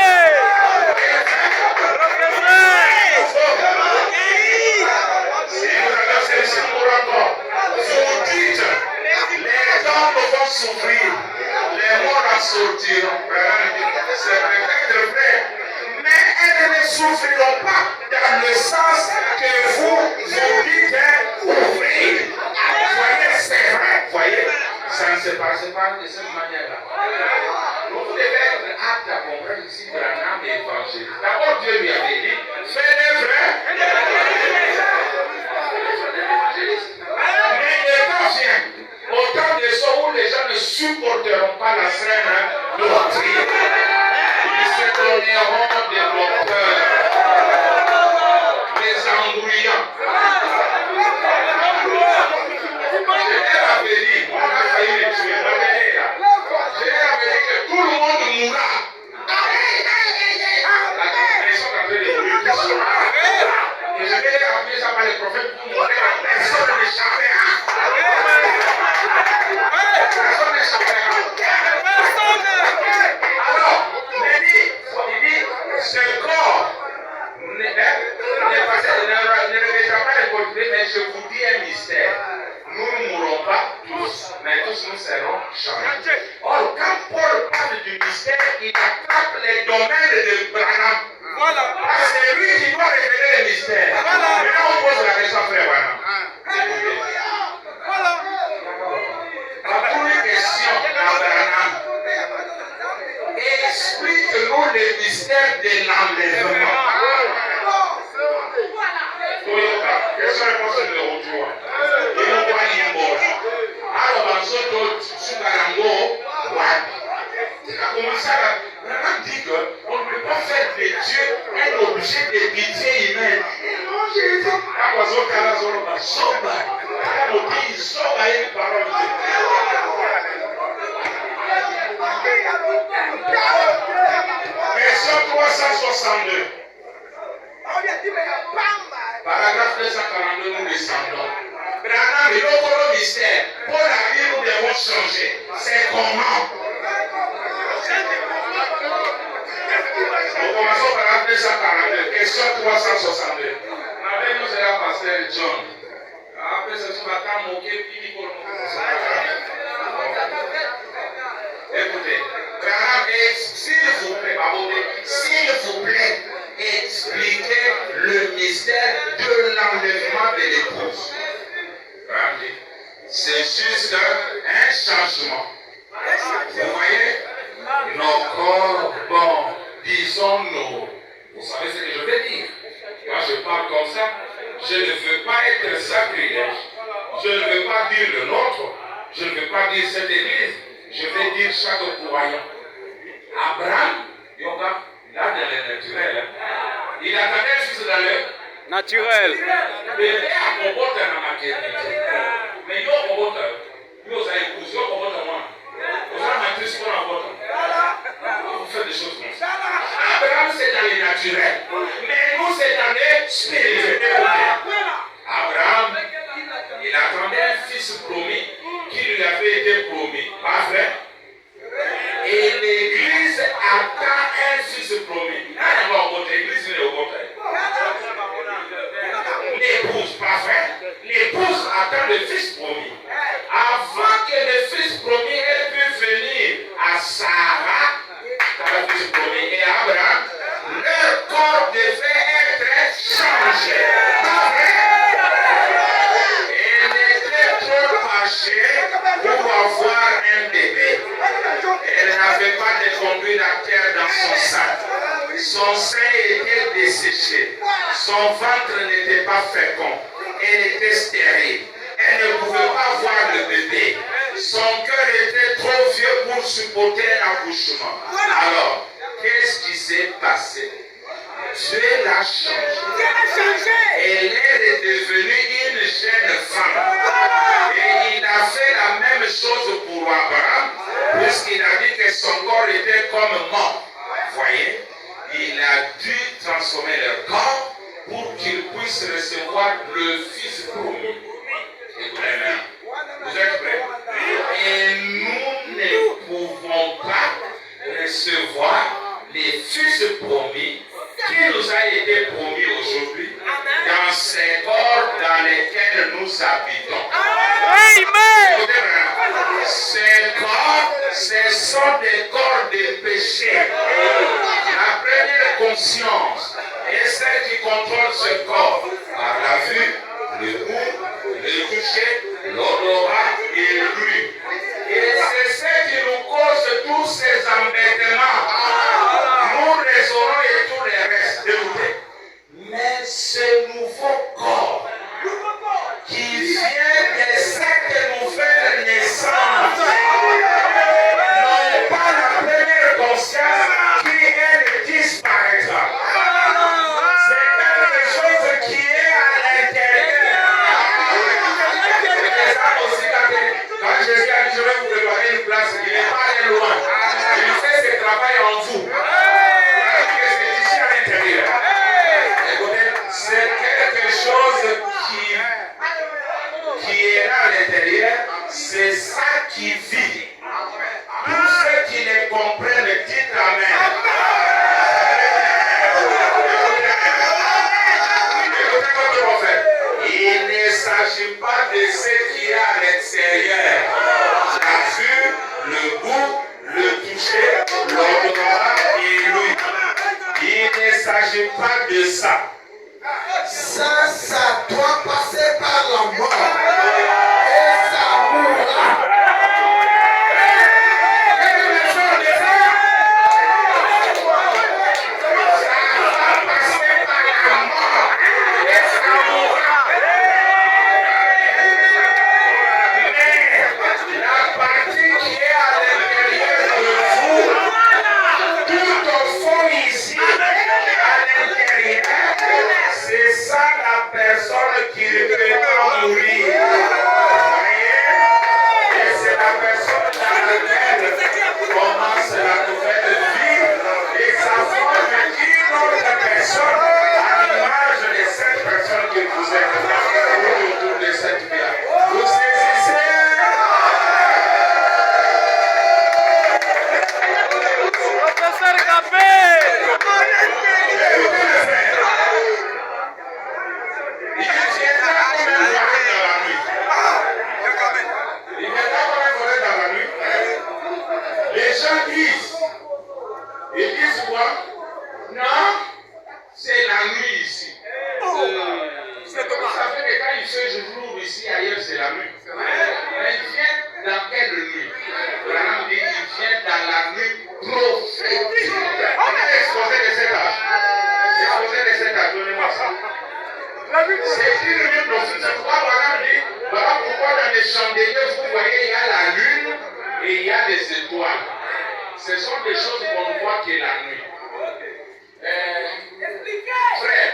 Speaker 1: Vous dites, les tombes vont s'ouvrir, les morts en sortiront. C'est peut-être vrai, mais elles ne souffriront pas dans le sens que vous dites ouvrir. Voyez, c'est vrai, voyez, ça ne se passe pas de cette manière-là. Donc vous devez être apte à comprendre ici Branham est évangéliste. D'abord, Dieu lui avait dit, fais les vrais. Mais le temps vient, au temps de ça où les gens ne supporteront pas la saine doctrine. Ils se donneront des docteurs, des embrouillants. Je l'avais dit, on a failli les tuer, regardez là. Je l'avais dit que tout le monde mourra. Ils sont en train de mourir tous. Et je vais appeler ça par les prophètes pour montrer à personne n'échappera. Personne n'échappera. Alors, il dit, ce corps ne revêtra pas les qualités, mais je vous dis un mystère. Nous ne mourrons pas tous, mais tous choses nous seront changées. Or, quand Paul parle du mystère, il attrape les domaines de Branham.
Speaker 2: Voilà.
Speaker 1: Parce que c'est lui qui doit révéler les mystères. Maintenant, on pose la question, frère Branham.
Speaker 2: Voilà.
Speaker 1: La première question à Branham. Explique-nous le mystère de l'enlèvement. Question-réponse numéro 3. Et non pas Yimbo. Alors, dans ce temps, Sukarango, il a commencé à vraiment dire qu'on ne peut pas faire de Dieu un objet de pitié humaine. Et non, j'ai dit, à quoi ça, Kala Zoroba, Soba. On dit, Soba est une parole de Version 362. Paragraphe 242, nous descendons. Branham, il y a encore le mystère. Pour la vie, nous devons changer. C'est comment? Nous commençons par la 242. Question 362. Avec nous, c'est la pasteur John. Après, ce soir, on va moquer Philippe pour écoutez, Branham, s'il vous plaît, expliquez le mystère de l'enlèvement de l'épouse. C'est juste un changement. Vous voyez, nos corps, bon, disons-nous, vous savez ce que je veux dire. Quand je parle comme ça, je ne veux pas être sacrilège. Je ne veux pas dire le nôtre. Je ne veux pas dire cette église. Je vais dire chaque croyant. Abraham, Yoga, là dans le naturel, il attendait un fils dans le
Speaker 2: Naturel.
Speaker 1: bébé à comporter dans la maternité. Mais il y a un comporter. Il y a un épouse, il y a un comporter moi. Vous avez un matrice pour un vote. Vous faites des choses comme ça. Abraham, c'est dans les naturels. Mais nous, c'est dans les spirituels. Abraham, il attendait un fils promis qui lui avait été promis. Pas vrai? Et l'église attend un fils promis. L'église n'est au côté. L'épouse, pas vrai? L'épouse attend le fils promis. Avant que le fils promis ait pu venir à Sarah, le fils promis, et Abraham, leur corps devait être changé. Pas vrai? Pour avoir un bébé. Elle n'avait pas de conduit la terre dans son sein. Son sein était desséché. Son ventre n'était pas fécond. Elle était stérile. Elle ne pouvait pas voir le bébé. Son cœur était trop vieux pour supporter un accouchement. Alors, qu'est-ce qui s'est passé? Dieu l'a changé. Elle est devenue une jeune femme. Et il a fait la même chose pour Abraham, puisqu'il a dit que son corps était comme mort. Voyez, il a dû transformer leur corps pour qu'il puisse recevoir le fils promis. Écoutez bien, vous êtes prêts? Et nous ne pouvons pas recevoir les fils promis qui nous a été promis aujourd'hui dans ces corps dans lesquels nous habitons.
Speaker 2: Amen.
Speaker 1: Ces corps, ce sont des corps de péché. La première conscience est celle qui contrôle ce corps par la vue, le goût, le toucher, l'odorat et l'ouïe. Et c'est ce qui nous cause tous ces embêtements. Nous raisonnons et tout le reste. Écoutez. Mais ce nouveau corps qui vient de cette nouvelle naissance n'ont pas la première conscience qui elle disparaîtra. C'est quelque chose qui est à l'intérieur. Les âmes aussi, quand il ne s'agit pas de ça.
Speaker 3: Ça doit passer par la mort. Et ça mourra.
Speaker 1: C'est ça la personne qui ne peut pas mourir. Voyez? Et c'est la personne dans laquelle commence la nouvelle vie et ça forme une autre personne à l'image de cette personne que vous êtes autour de cette vie. Vous saisissez?
Speaker 2: Professeur Café!
Speaker 1: Ils disent quoi? Non, c'est la nuit ici. Vous savez que quand il fait jour ici, ailleurs c'est la nuit. Mais il vient dans quelle nuit? Branham dit qu'il vient dans la nuit prophétique. On est exposé de cet âge. Exposé de cet âge, donnez-moi ça. C'est une nuit prophétique. C'est pourquoi Branham dit, voilà pourquoi dans les chandeliers, vous voyez, il y a la lune et il y a les étoiles. Ce sont des choses qu'on voit que la nuit. Frère,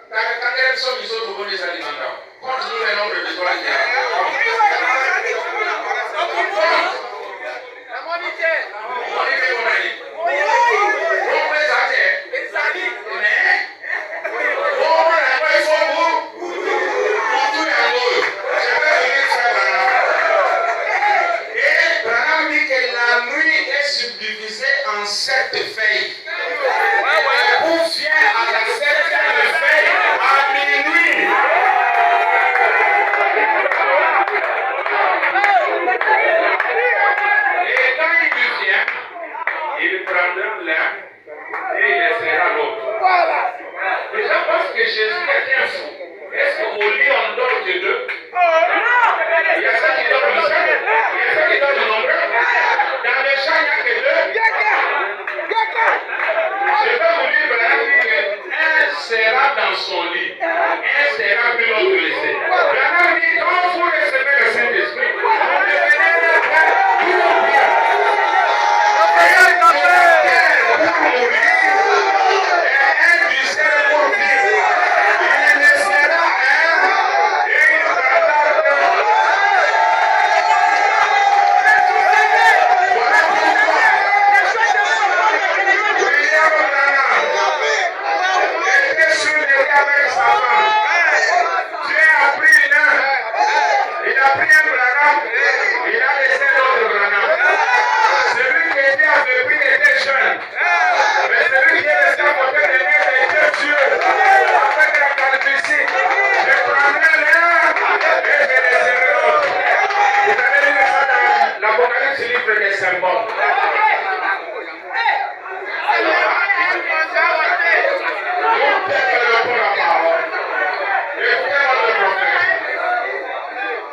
Speaker 1: quand elles sont mises au niveau des aliments, compte-nous le nombre d'étoiles qu'il y a. En 7 feuilles. Vous vient à la 7e feuille à minuit. Et quand il vient, il prendra l'un et il laissera l'autre. Déjà parce que Jésus est un fou. Est-ce qu'au lit on dort que deux? Il y a ça qui dort le seul, il y a ça qui dort le nombreux. Dans les champs, il n'y a que deux. Je vais vous dire, qu'un sera dans son lit, un sera plus l'autre laissé. Branham dit, quand vous recevez le Saint-Esprit, vous devenez le frère tout bien. Pour mourir, et un du ciel pour vivre. Il laissera un et il prendra l'autre. Voilà pourquoi. Était sur les avec sa femme. Dieu a pris l'un. Il a pris un Branham. Il a laissé l'autre Branham. Celui qui était avec lui était jeune. Mais celui qui est resté à côté de lui était vieux. Avec la calvitie. Je prendrai l'un et je laisserai l'autre. Vous avez lu ça dans l'Apocalypse, livre des symboles.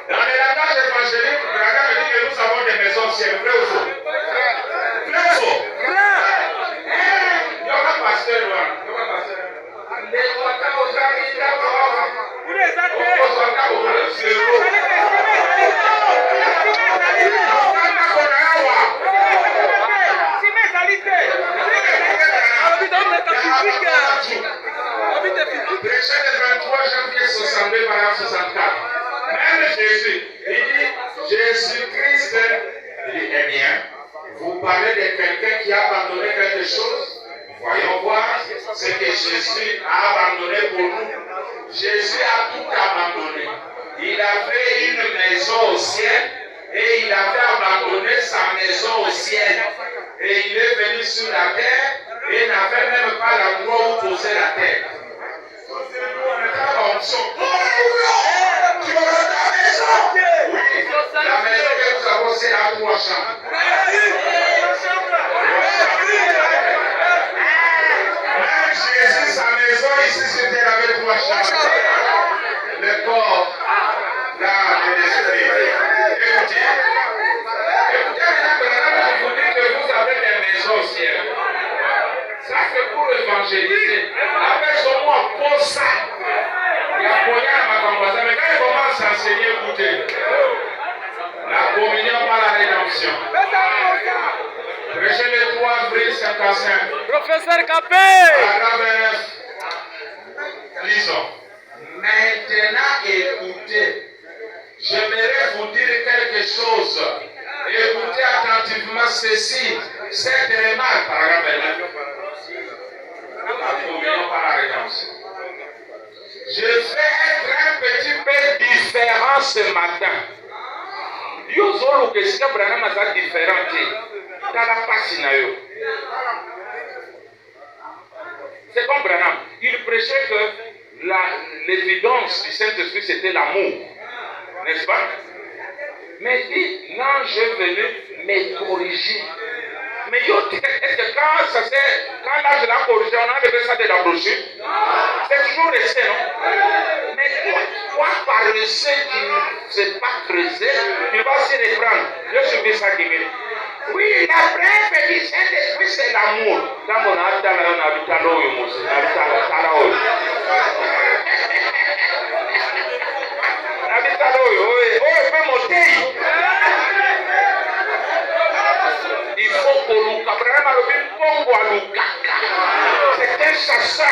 Speaker 1: Dans les langages évangéliques, Branham dit que nous avons des maisons, c'est vrai ou faux? Vrai ou faux? Il y a un pasteur, prêché le 23 janvier 62 par 64. Même Jésus, il dit Jésus-Christ, il dit, eh bien, vous parlez de quelqu'un qui a abandonné quelque chose. Voyons voir ce que Jésus a abandonné pour nous. Jésus a tout abandonné. Il avait une maison au ciel et il avait abandonné sa maison au ciel. Et il est venu sur la terre et n'avait même pas l'endroit où poser la tête. Tu veux ta maison? Oui, la maison que nous avons, c'est la 3 chambres. Même Jésus
Speaker 2: Professeur Capé.
Speaker 1: Paragraphe 29. Lisons. Maintenant, écoutez. J'aimerais vous dire quelque chose. Écoutez attentivement ceci. Cette remarque, paragraphe 29. La communion par la rédemption. Je vais être un petit peu différent ce matin. Yo zolo que si Abraham a différent. Tala passe na yo. C'est comme Branham. Il prêchait que l'évidence du Saint-Esprit c'était l'amour. N'est-ce pas? Mais dit, l'ange est venu me corriger. Mais est-ce que quand l'ange l'a corrigé, on a enlevé ça de la brochure? C'est toujours resté, non? Mais toi paresseux qui ne sait pas creuser, tu vas s'y reprendre. Je suis ça qui vient. Oui, la preuve du Saint-Esprit, c'est l'amour. Quand on a dans il faut que Luka, c'est un chasseur.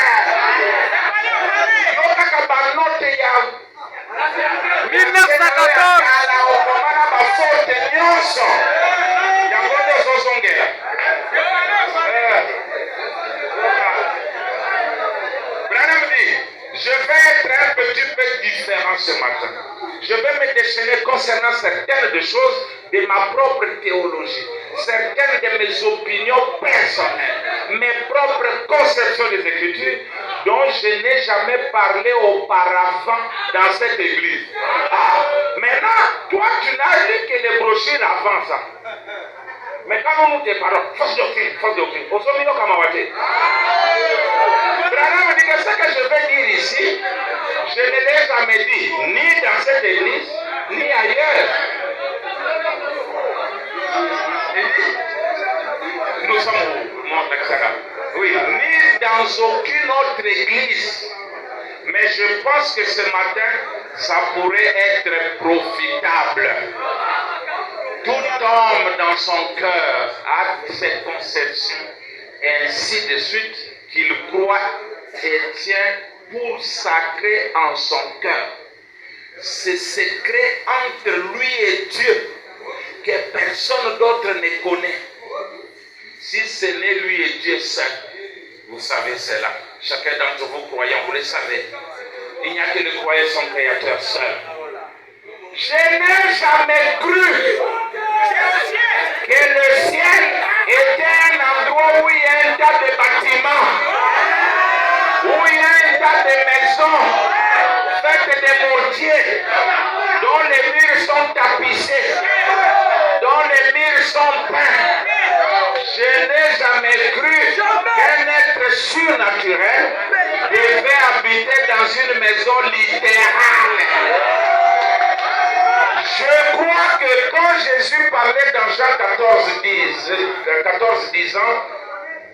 Speaker 1: Je vais être un petit peu différent ce matin. Je vais me déchaîner concernant certaines des choses de ma propre théologie, certaines de mes opinions personnelles, mes propres conceptions des Écritures dont je n'ai jamais parlé auparavant dans cette église. Maintenant, toi tu n'as lu que les brochures avant ça. Mais quand nous te parlons, fausse doctrine, Osomino Kamawate. Branham dit que ce que je vais dire ici, je ne l'ai jamais dit, ni dans cette église, ni ailleurs. Il dit, nous sommes au monde d'Axara. Oui, ni dans aucune autre église. Mais je pense que ce matin, ça pourrait être profitable. Tout homme dans son cœur a cette conception, et ainsi de suite, qu'il croit et tient pour sacré en son cœur. Ce secret entre lui et Dieu que personne d'autre ne connaît. Si ce n'est lui et Dieu seul, vous savez cela. Chacun d'entre vous croyants, vous le savez. Il n'y a que le croyant son créateur seul. Je n'ai jamais cru que le ciel était un endroit où il y a un tas de bâtiments, où il y a un tas de maisons faites de mortier, dont les murs sont tapissés, dont les murs sont peints. Je n'ai jamais cru qu'un être surnaturel devait habiter dans une maison littérale. Je crois que quand Jésus parlait dans Jean 14, 10 ans,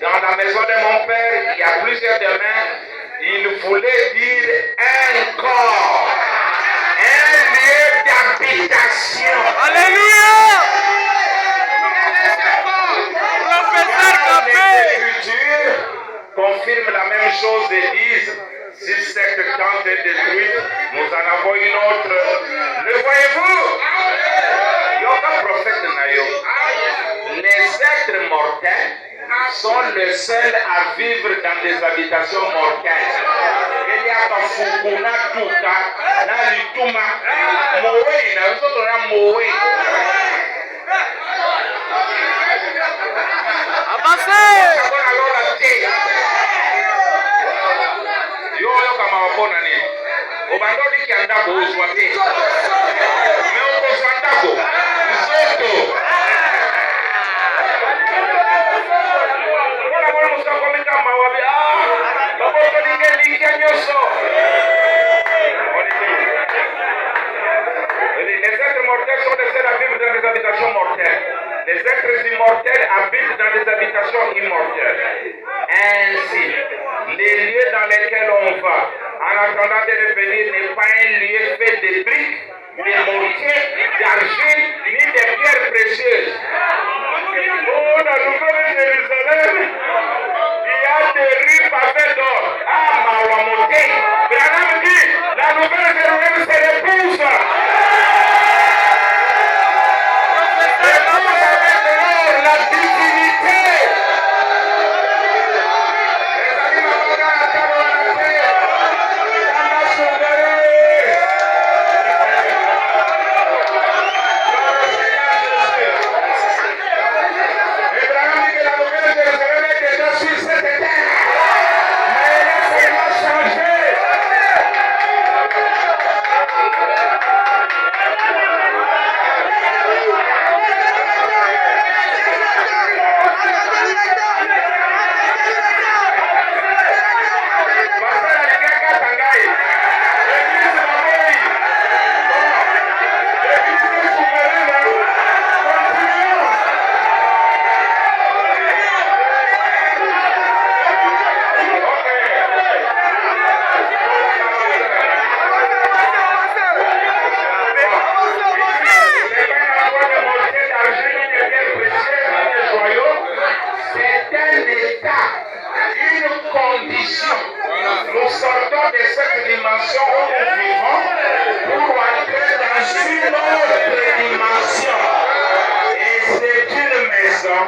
Speaker 1: dans la maison de mon Père, il y a plusieurs demeures, il voulait dire un corps, un lieu d'habitation.
Speaker 2: Alléluia! Professeur Capé!
Speaker 1: L'Écriture confirme la même chose et disent, si cette tente est détruite, nous en avons une autre. Le voyez-vous? Il n'y a aucun prophète Nayo. Les êtres mortels sont les seuls à vivre dans des habitations mortelles. Il y a pas Fukuna Tuka, na Lituma, Moé, nous autres on a Moé.
Speaker 2: Avancez!
Speaker 1: Yo kama wapona nini? Obandoli kiandako uzwate. Meo uzwandako. Zoto. Bona musako mikamba wabi. Baboto linge nyoso. Les êtres mortels sont les seuls à vivre dans des habitations mortelles. Les êtres immortels habitent dans des habitations immortelles. Ainsi, les lieux dans lesquels on va, en attendant de revenir, n'est pas un lieu fait de briques, de mortier, d'argile, ni de pierres précieuses. Oh, la Nouvelle Jérusalem, il y de riz pavé d'or. Ah, Mawamoté. Branham dit, la nouvelle Jérusalem, c'est l'épouse. L'épouse avec l'or, la divinité. Les amis, ma maman, la carotte, la souveraine. Abraham dit que la nouvelle Jérusalem est déjà sur cette terre. Mais elle a seulement changé. Pasteur Alikaka Tangaï. L'église Mamoï. Bon. L'église souveraine. Continuons. C'est un état, une condition. Nous sortons de cette dimension où nous vivons pour entrer dans une autre dimension. Et c'est une maison,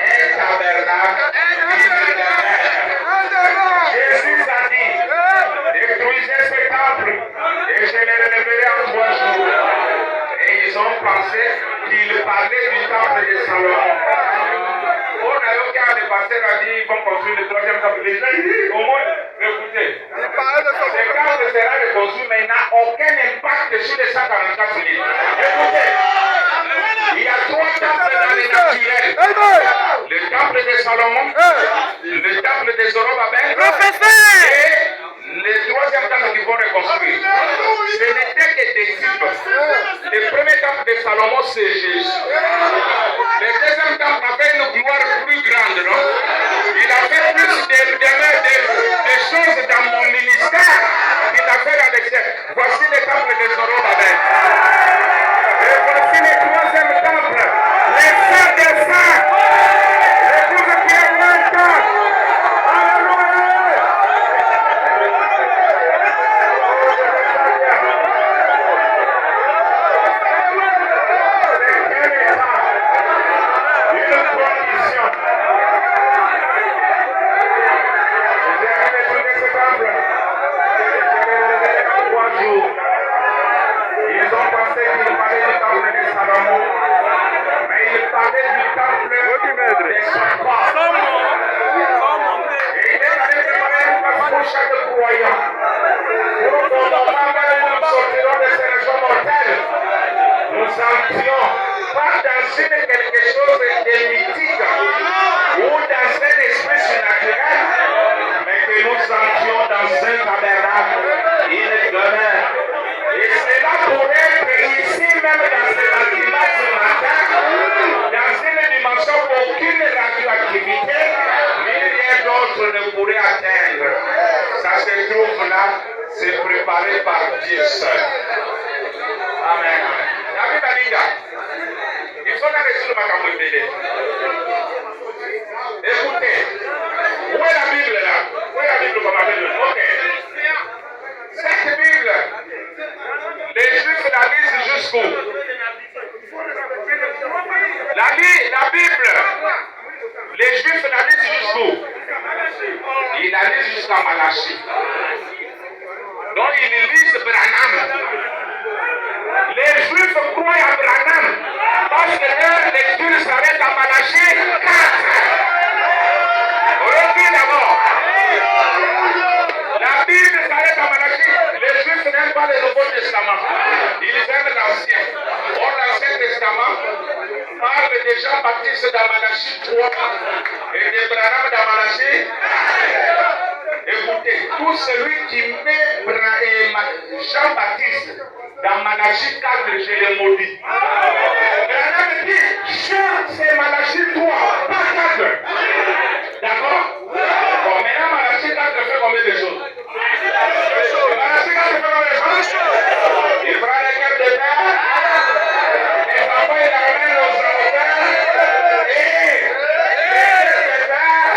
Speaker 1: un tabernacle, une demeure. Jésus a dit, détruisez ce temple et je le relèverai en 3 jours. Et ils ont pensé qu'il parlait du temple de Salomon. Le pasteur a dit qu'ils vont construire le 3e temple. Les gens disent, au moins, écoutez, le temple sera reconstruit, mais il n'a aucun impact sur les 144 000. Écoutez, il y a 3 temples dans les naturels. Le temple de Salomon, le temple de Zorobabel et le 3e temple qu'ils vont reconstruire. Ce n'était que des types. Le premier temple de Salomon, c'est Jésus. Le 2e temple avait une gloire plus grande, non? Il a fait plus de choses dans mon ministère qu'il a fait dans les cieux. Voici le temple de Zorobabel. Et voici le 3e temple, les saints des saints. L'épouse qui est lointe. Alléluia. Ils ont pensé qu'il parlait du temple de Salomon, mais il parlait du temple de Salomon. Et il est allé préparer une place pour chaque croyant. Pour qu'au moment où nous sortirons de ces régions mortelles, nous entrions pas dans quelque chose de mythique ou dans un esprit surnaturel, mais que nous entrions dans un tabernacle, une demeure. Et cela pourrait être ici même dans ce bâtiment ce matin, dans une dimension qu'aucune radioactivité, ni rien d'autre ne pourrait atteindre. Ça se trouve là, c'est préparé par Dieu seul. Amen, amen. David Alinga, il faut la résoudre ma camouille. Écoutez, où est la Bible là? Où est la Bible comme la Bible? Ok. Cette Bible, les Juifs la lisent jusqu'où? La Bible, les Juifs la lisent jusqu'où? Ils la lisent jusqu'à Malachie. Donc ils lisent Branham. Les Juifs croient à Branham parce que leur lecture s'arrête à Malachie 4. Regarde d'abord. La Bible s'arrête à Malachie. Les Juifs n'aiment pas le Nouveau Testament. Ils aiment l'Ancien. Or, l'Ancien Testament parle de Jean-Baptiste dans Malachie 3 et de Branham dans Malachie 4. Écoutez, tout celui qui met Jean-Baptiste dans Malachie 4, je le maudis. Branham dit, Jean, c'est Malachie 3, pas 4. D'accord? Bon, maintenant Malachie 4 fait combien de choses? Malachie 4 fait combien de choses? Il prend les cœurs de terre, les enfants il ramène aux enfants, et les cœurs de terre,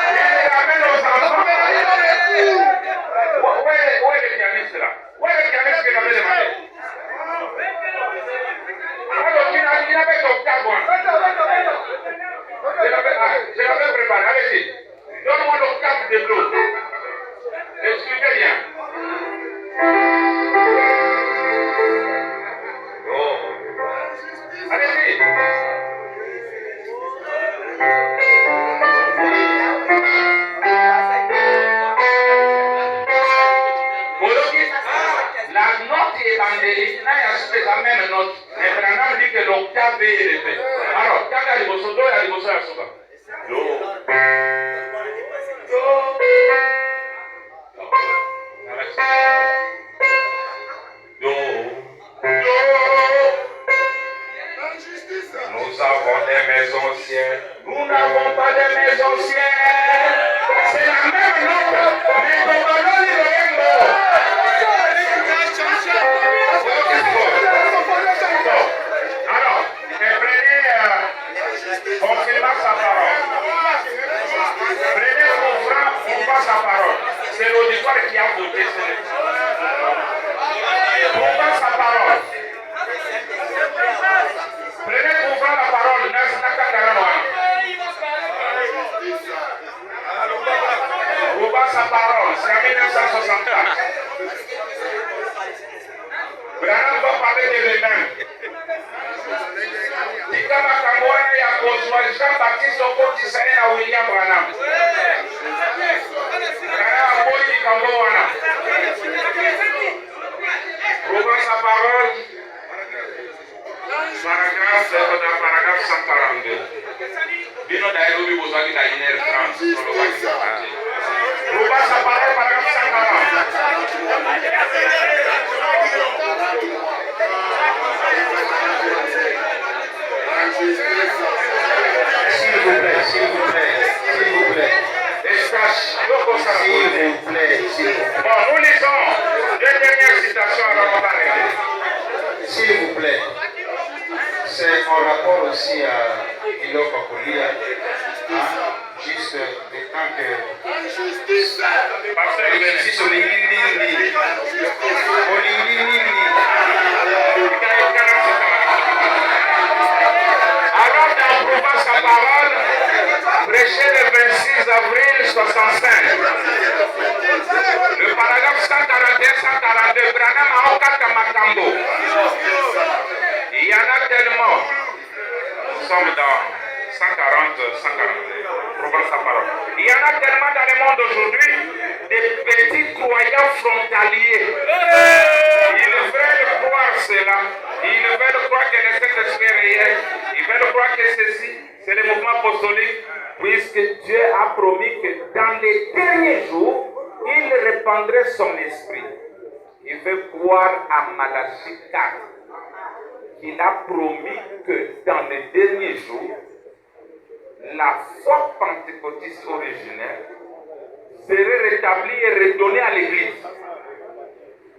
Speaker 1: il les ramène aux Écoutez bien. Oh. Allez-y. La note évangélique, il y a la même note. Mais Branham dit que l'octave est élevée. Alors, quand il y a les bossos, il y a les bossos à souvent. Do. Nous avons des maisons au ciel. Nous n'avons pas de maison au ciel. C'est la même note. Mais ton ballon est le même mot. Alors, prenez, confirmez sa parole. Prenez vos francs pour voir sa parole. C'est l'auditoire qui a voté. Pour voir sa parole. Prenez pour voir la parole. Pour voir sa parole. C'est en 1964. Branham va parler de lui-même. Kama Kambwana ya kozwa Jean-Baptiste okotisa ye na William Branham. Kaya aboyi Kambwana. Ouvre sa parole. Paragraphe 142. Bino Nairobi bozwaki na 1h30. Ouvre sa parole, paragraphe 140.
Speaker 3: S'il vous plaît.
Speaker 1: Bon, nous lisons deux dernières citations alors on va régler.
Speaker 3: S'il vous plaît. C'est en rapport aussi à Iloko Kolia. Juste le temps que.
Speaker 1: Pasteur
Speaker 3: Injustice au Lingini. Au Lingini.
Speaker 1: Alors d'approuver sa parole, prêché le 26 avril 65. Le paragraphe 141-142, Branham Aokata Makambo. Il y en a tellement. Nous sommes dans 140-142. Prouvons sa parole. Il y en a tellement dans le monde aujourd'hui, des petits croyants frontaliers. Ils veulent croire cela. Ils veulent croire que le Saint-Esprit est réel. Ils veulent croire que ceci, c'est le mouvement apostolique, puisque Dieu a promis que dans les derniers jours, il répandrait son esprit. Il veut croire à Malachie 4. Il a promis que dans les derniers jours, la foi pentecôtiste originelle serait rétablie et redonnée à l'Église.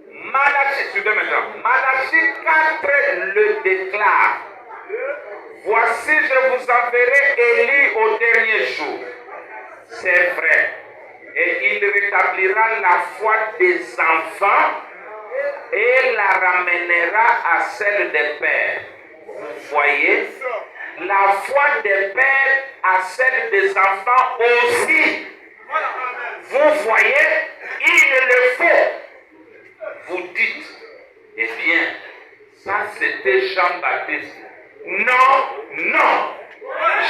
Speaker 1: Malachie, suivez maintenant. Malachie 4 le déclare. Voici, je vous enverrai Élie au dernier jour. C'est vrai. Et il rétablira la foi des enfants et la ramènera à celle des pères. Vous voyez, la foi des pères à celle des enfants aussi. Vous voyez, il le faut. Vous dites, eh bien, ça c'était Jean-Baptiste. Non.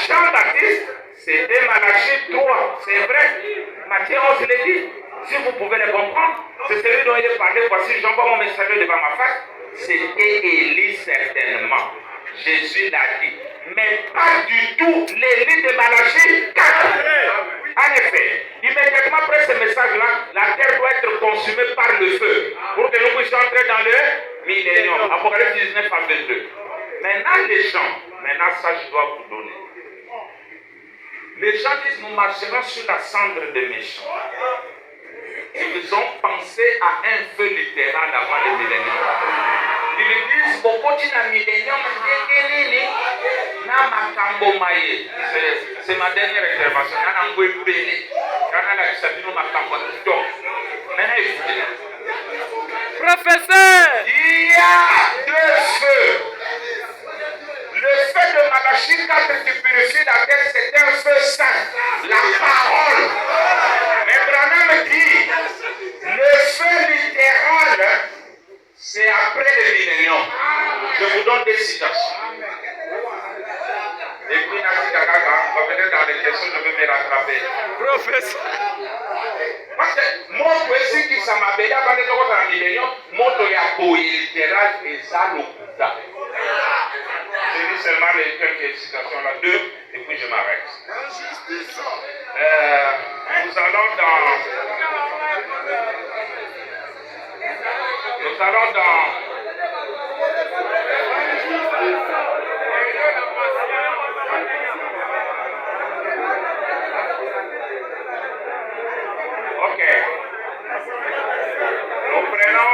Speaker 1: Jean-Baptiste, c'était Malachie 3. C'est vrai. Matthieu 11 le dit. Si vous pouvez le comprendre, c'est celui dont il est parlé. Voici, j'envoie mon messager devant ma face. C'était Élie certainement. Jésus l'a dit. Mais pas du tout l'Élie de Malachie 4. En effet, immédiatement après ce message-là, la terre doit être consumée par le feu pour que nous puissions entrer dans le millénium. Apocalypse 19 à 22. Maintenant, les gens, ça je dois vous donner. Les gens disent, nous marcherons sur la cendre des méchants. Ils ont pensé à un feu littéral avant le millénium. Ils disent, Bokoti na millénium, c'est ma dernière intervention.
Speaker 2: Professeur!
Speaker 1: Il y a deux feux. Le feu de Malachie 4 qui purifie la terre, c'est un feu saint. La parole. Mais Branham dit, moto esikisa mabele abandi tokota na millennium moto ya boye littéral eza lokuta. Je lis seulement les quelques citations là, 2, et puis je m'arrête. Nous allons dans ok. Nous prenons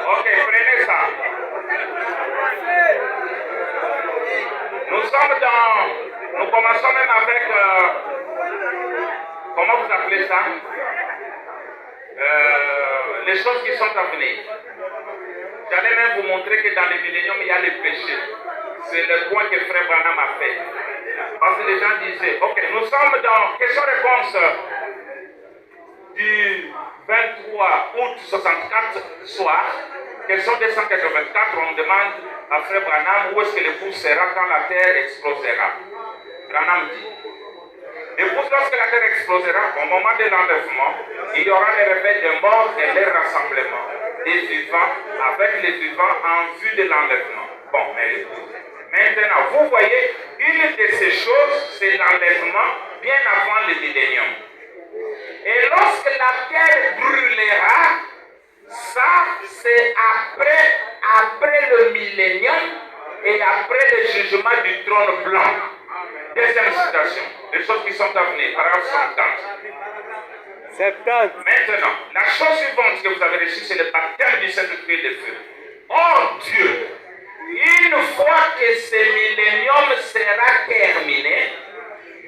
Speaker 1: ok, prenez ça. Nous commençons même avec, comment vous appelez ça? Les choses qui sont à venir. J'allais même vous montrer que dans les milléniums, il y a les péchés. C'est le point que Frère Branham a fait. Parce que les gens disaient, ok, nous sommes dans question-réponse du 23 août 64 soir. Question 284, on demande à Frère Branham où est-ce que l'épouse sera quand la terre explosera. Branham dit, l'épouse, lorsque la terre explosera, au moment de l'enlèvement, il y aura les réveils des morts et les rassemblements des vivants avec les vivants en vue de l'enlèvement. Bon, mais l'épouse. Maintenant, vous voyez, une de ces choses, c'est l'enlèvement bien avant le millénium. Et lorsque la terre brûlera, ça, c'est après le millénium et après le jugement du trône blanc. Deuxième citation, les choses qui sont à venir, paragraphe 70. Maintenant, la chose suivante que vous avez reçue, c'est le baptême du Saint-Esprit et de feu. Oh Dieu, une fois que ce millénium sera terminé,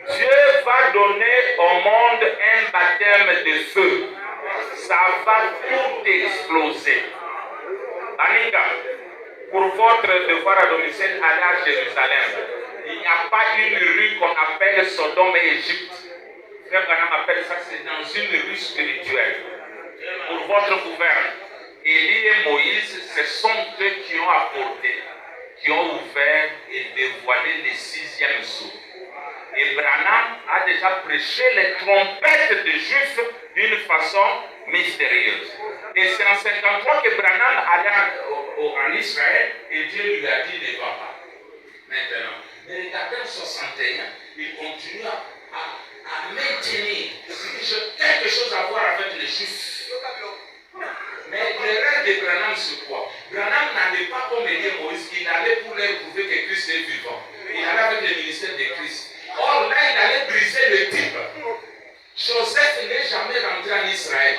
Speaker 1: Dieu va donner au monde un baptême de feu. Ça va tout exploser. Anika, pour votre devoir à domicile, allez à Jérusalem. Il n'y a pas une rue qu'on appelle Sodome et Égypte. Frère Branham appelle ça, c'est dans une rue spirituelle. Pour votre gouverne, Élie et Moïse, ce sont eux qui ont apporté, qui ont ouvert et dévoilé les 6e sceaux. Et Branham a déjà prêché les trompettes des Juifs d'une façon mystérieuse. Et c'est en 53 que Branham allait en Israël et Dieu lui a dit ne va pas. Maintenant, mais regardez en 61, il continue à maintenir quelque chose à voir avec les Juifs. Mais le rêve de Branham, c'est quoi? Branham n'allait pas comme Élie et Moïse, il allait pour leur prouver que Christ est vivant. Il allait avec le ministère de Christ. Or là, il allait briser le type. Joseph n'est jamais rentré en Israël.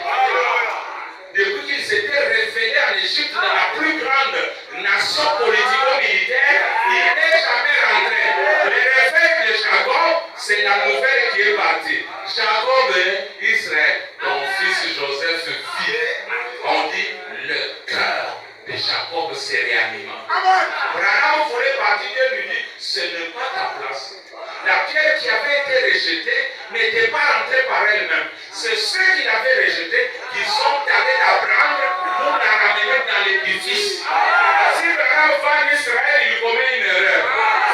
Speaker 1: Depuis qu'il s'était révélé en Égypte, dans la plus grande nation politico-militaire, il n'est jamais rentré. Le réveil de Jacob, c'est la nouvelle qui est partie. Jacob et Israël, ton fils Joseph vit. On dit le cœur de Jacob s'est réanimé. Branham voulait partir, Dieu lui dit, ce n'est pas ta place. La pierre qui avait été rejetée n'était pas rentrée par elle-même. C'est ceux qui l'avaient rejetée qui sont allés la prendre pour la ramener dans l'édifice. Si Branham va en Israël, il commet une erreur.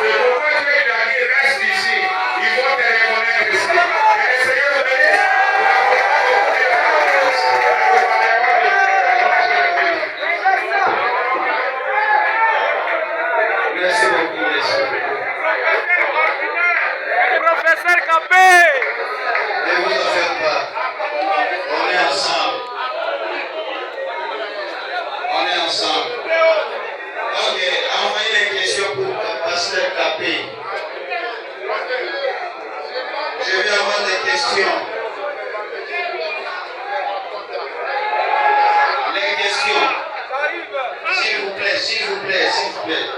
Speaker 1: C'est pourquoi Dieu lui a dit reste ici. Ils vont te reconnaître ici. Essayez de venir.
Speaker 3: Merci beaucoup, merci.
Speaker 2: Professeur Capé.
Speaker 3: Ne vous en faites pas. On est ensemble. On est ensemble. Ok, envoyez les questions pour Pasteur Capé. Je vais avoir des questions. Les questions. S'il vous plaît, s'il vous plaît, s'il vous plaît.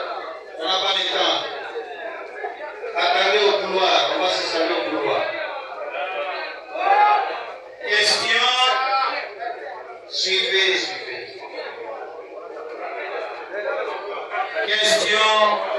Speaker 3: On n'a pas de temps. Attendez au couloir, on va se servir au couloir. Question. Suivez. Question.